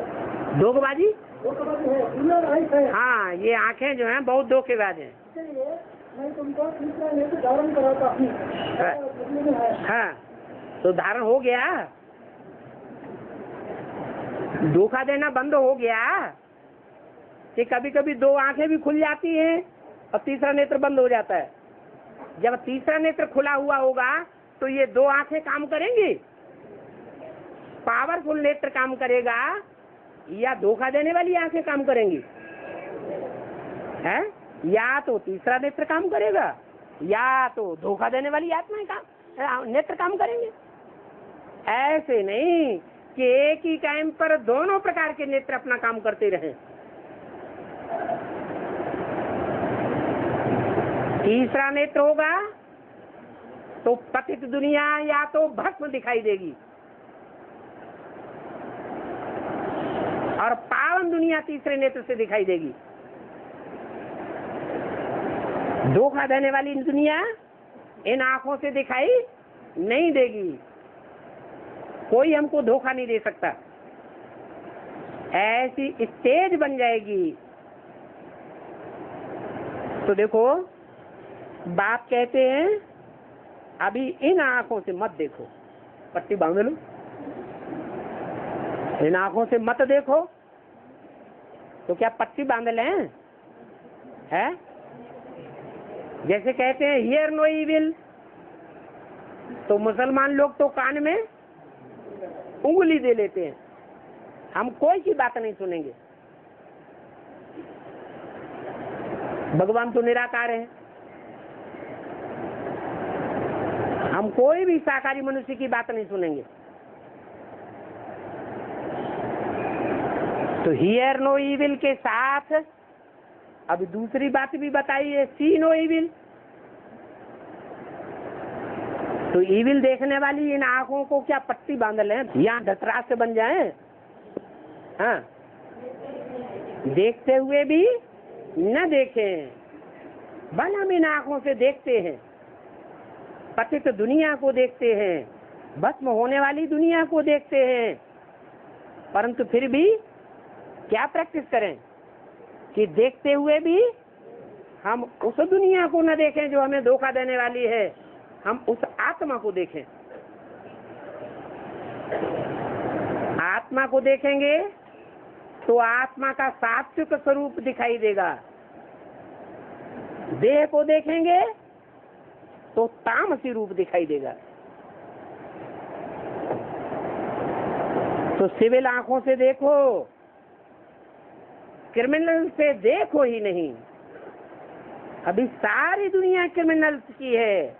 दोगबाजी? दोगबाजी है, सूर्य है। हाँ, ये आंखें जो हैं बहुत धोखेबाज हैं। इसलिए मैं तुमको तीसरा नेत्र धारण कराता हूँ। हाँ, तो धारण हो गया, धोखा देना बंद हो गया कि कभी कभी दो आंखें भी खुल जाती हैं और तीसरा नेत्र बंद हो जाता है। जब तीसरा नेत्र खुला हुआ होगा तो ये दो आंखें काम करेंगी, पावरफुल नेत्र काम करेगा या धोखा देने वाली आंखें काम करेंगी? है? या तो तीसरा नेत्र काम करेगा या तो धोखा देने वाली आत्माएं नेत्र काम करेंगे। ऐसे नहीं कि एक ही टाइम पर दोनों प्रकार के नेत्र अपना काम करते रहें। तीसरा नेत्र होगा तो पतित दुनिया या तो भस्म दिखाई देगी और पावन दुनिया तीसरे नेत्र से दिखाई देगी। धोखा देने वाली दुनिया इन आंखों से दिखाई नहीं देगी। कोई हमको धोखा नहीं दे सकता। ऐसी स्टेज बन जाएगी। तो देखो, बाप कहते हैं अभी इन आंखों से मत देखो, पट्टी बांध लो, इन आंखों से मत देखो। तो क्या पट्टी बांध लें? है? जैसे कहते हैं हियर नो इविल, तो मुसलमान लोग तो कान में उंगली दे लेते हैं, हम कोई की बात नहीं सुनेंगे। भगवान तो निराकार है, हम कोई भी शाकाहारी मनुष्य की बात नहीं सुनेंगे। तो हियर नो इविल के साथ अब दूसरी बात भी बताइए, सी नो इविल। तो इविल देखने वाली इन आंखों को क्या पट्टी बांध लें, यहाँ धतराष्ट्र बन जाए? हाँ, देखते हुए भी न देखें, बल हम इन आंखों से देखते हैं, पतित दुनिया को देखते हैं, भस्म होने वाली दुनिया को देखते हैं, परंतु फिर भी क्या प्रैक्टिस करें कि देखते हुए भी हम उस दुनिया को न देखें जो हमें धोखा देने वाली है, हम उस आत्मा को देखें। आत्मा को देखेंगे तो आत्मा का सात्विक स्वरूप दिखाई देगा, देह को देखेंगे तो तामसी रूप दिखाई देगा। तो सिविल आंखों से देखो, क्रिमिनल से देखो ही नहीं। अभी सारी दुनिया क्रिमिनल्स की है।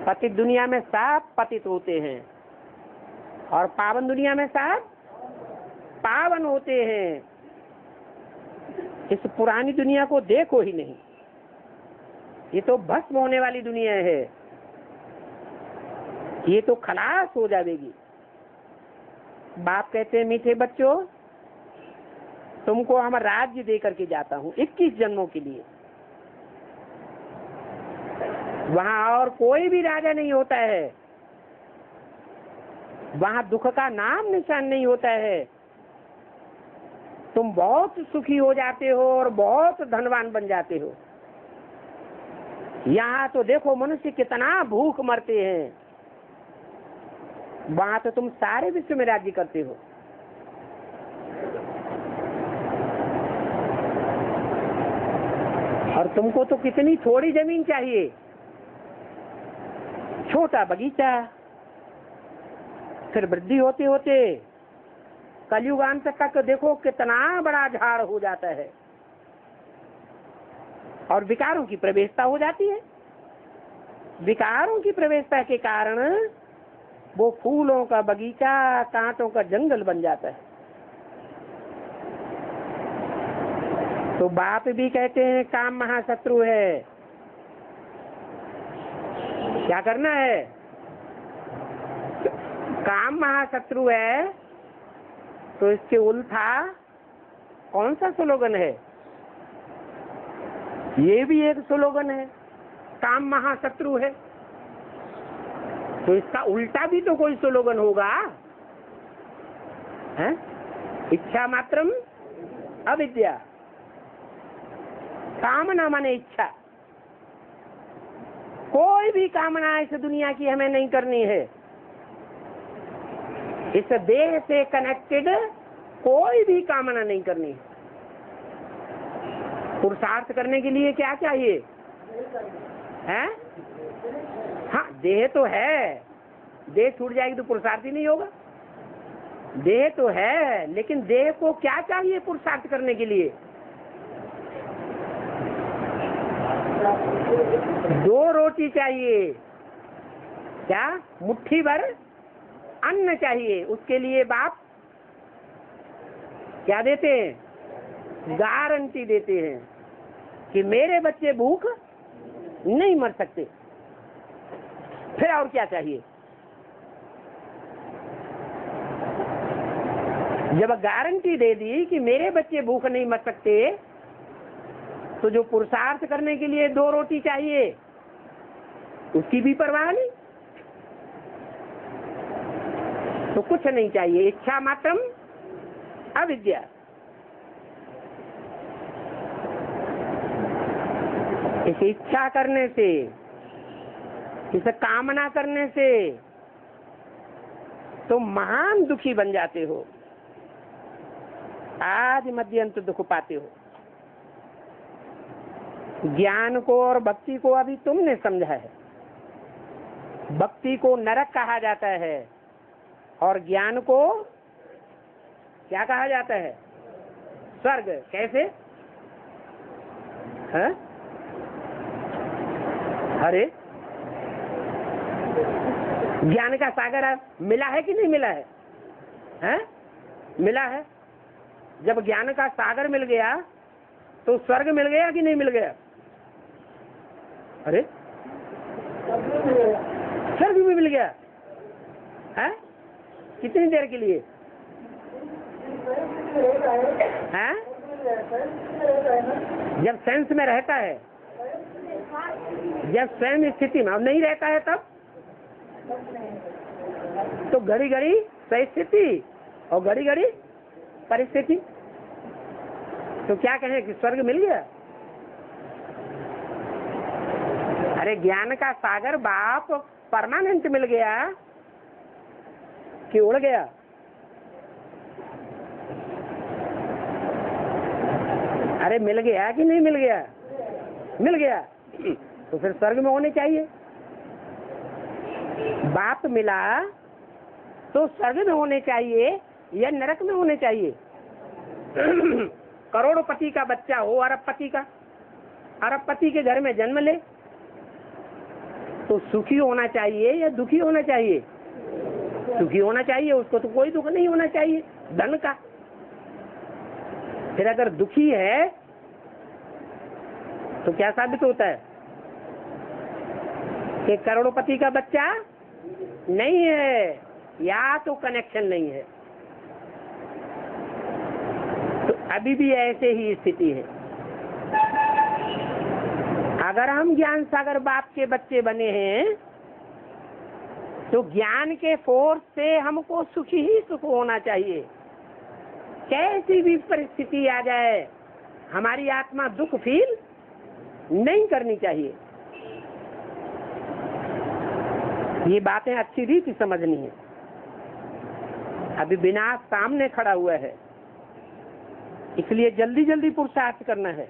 पतित दुनिया में सब पतित होते हैं और पावन दुनिया में सब पावन होते हैं। इस पुरानी दुनिया को देखो ही नहीं, ये तो भस्म होने वाली दुनिया है, ये तो खलास हो जाएगी। बाप कहते हैं मीठे बच्चों, तुमको हम राज्य दे करके जाता हूँ 21 जन्मों के लिए। वहां और कोई भी राजा नहीं होता है, वहां दुख का नाम निशान नहीं होता है। तुम बहुत सुखी हो जाते हो और बहुत धनवान बन जाते हो। यहाँ तो देखो मनुष्य कितना भूख मरते हैं, वहां तो तुम सारे विश्व में राज्य करते हो। और तुमको तो कितनी थोड़ी जमीन चाहिए, छोटा बगीचा, फिर वृद्धि होते होते कलयुगांत तक देखो कितना बड़ा झाड़ हो जाता है और विकारों की प्रवेशता हो जाती है। विकारों की प्रवेशता के कारण वो फूलों का बगीचा कांटों का जंगल बन जाता है। तो बाप भी कहते हैं काम महाशत्रु है। क्या करना है? काम महाशत्रु है, तो इसके उल्टा कौन सा स्लोगन है? ये भी एक स्लोगन है, काम महाशत्रु है। तो इसका उल्टा भी तो कोई स्लोगन होगा, है? इच्छा मात्रम अविद्या। कामना माने इच्छा। कोई भी कामना इस दुनिया की हमें नहीं करनी है। इस देह से कनेक्टेड कोई भी कामना नहीं करनी है। पुरुषार्थ करने के लिए क्या चाहिए? है? हाँ, देह तो है, देह छूट जाएगी तो पुरुषार्थ ही नहीं होगा। देह तो है, लेकिन देह को क्या चाहिए पुरुषार्थ करने के लिए? 2 रोटी चाहिए, क्या? मुट्ठी भर अन्न चाहिए। उसके लिए बाप क्या देते हैं? गारंटी देते हैं कि मेरे बच्चे भूख नहीं मर सकते। फिर और क्या चाहिए? जब गारंटी दे दी कि मेरे बच्चे भूख नहीं मर सकते, तो जो पुरुषार्थ करने के लिए 2 रोटी चाहिए उसकी भी परवाह नहीं। तो कुछ नहीं चाहिए, इच्छा मात्रम अविद्या। इस इच्छा करने से, इस कामना करने से तुम महान दुखी बन जाते हो, आज मध्यंत दुख पाते हो। ज्ञान को और भक्ति को अभी तुमने समझा है। भक्ति को नरक कहा जाता है और ज्ञान को क्या कहा जाता है? स्वर्ग। कैसे? है? अरे ज्ञान का सागर मिला है कि नहीं मिला है? हैं? मिला है। जब ज्ञान का सागर मिल गया तो स्वर्ग मिल गया कि नहीं मिल गया? अरे स्वर्ग भी मिल गया है? कितनी देर के लिए? हैं? जब सेंस में रहता है, जब स्वयं स्थिति में, अब नहीं रहता है तब तो घड़ी घड़ी परिस्थिति और घड़ी घड़ी परिस्थिति। तो क्या कहें कि स्वर्ग मिल गया? अरे ज्ञान का सागर बाप परमानेंट मिल गया कि उड़ गया? अरे मिल गया कि नहीं मिल गया? मिल गया। तो फिर स्वर्ग में होने चाहिए। बाप मिला तो स्वर्ग में होने चाहिए या नरक में होने चाहिए? करोड़पति का बच्चा हो, अरबपति का, अरबपति के घर में जन्म ले तो सुखी होना चाहिए या दुखी होना चाहिए? सुखी होना चाहिए। उसको तो कोई दुख नहीं होना चाहिए धन का। फिर अगर दुखी है तो क्या साबित होता है कि करोड़पति का बच्चा नहीं है, या तो कनेक्शन नहीं है। तो अभी भी ऐसे ही स्थिति है। अगर हम ज्ञान सागर बाप के बच्चे बने हैं तो ज्ञान के फोर्स से हमको सुखी ही सुख होना चाहिए। कैसी भी परिस्थिति आ जाए हमारी आत्मा दुख फील नहीं करनी चाहिए। ये बातें अच्छी रीति समझनी है। अभी विनाश सामने खड़ा हुआ है, इसलिए जल्दी जल्दी पुरुषार्थ करना है।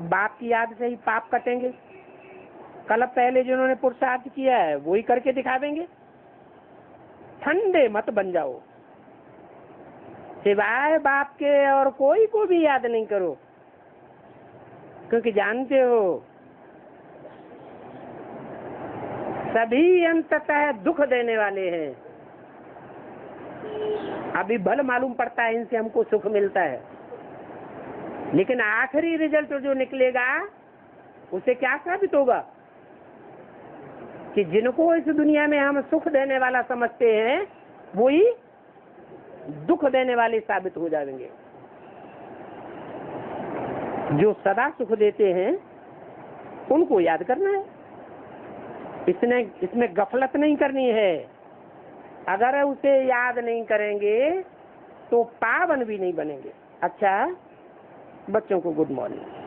बाप की याद से ही पाप कटेंगे। कल पहले जिन्होंने पुरुषार्थ किया है वही करके दिखा देंगे। ठंडे मत बन जाओ, सिवाय बाप के और कोई को भी याद नहीं करो, क्योंकि जानते हो सभी अंततः दुख देने वाले हैं। अभी भल मालूम पड़ता है इनसे हमको सुख मिलता है, लेकिन आखिरी रिजल्ट जो निकलेगा उसे क्या साबित होगा कि जिनको इस दुनिया में हम सुख देने वाला समझते हैं वही दुख देने वाले साबित हो जाएंगे। जो सदा सुख देते हैं उनको याद करना है। इसमें गफलत नहीं करनी है। अगर उसे याद नहीं करेंगे तो पावन भी नहीं बनेंगे। अच्छा, बच्चों को गुड मॉर्निंग।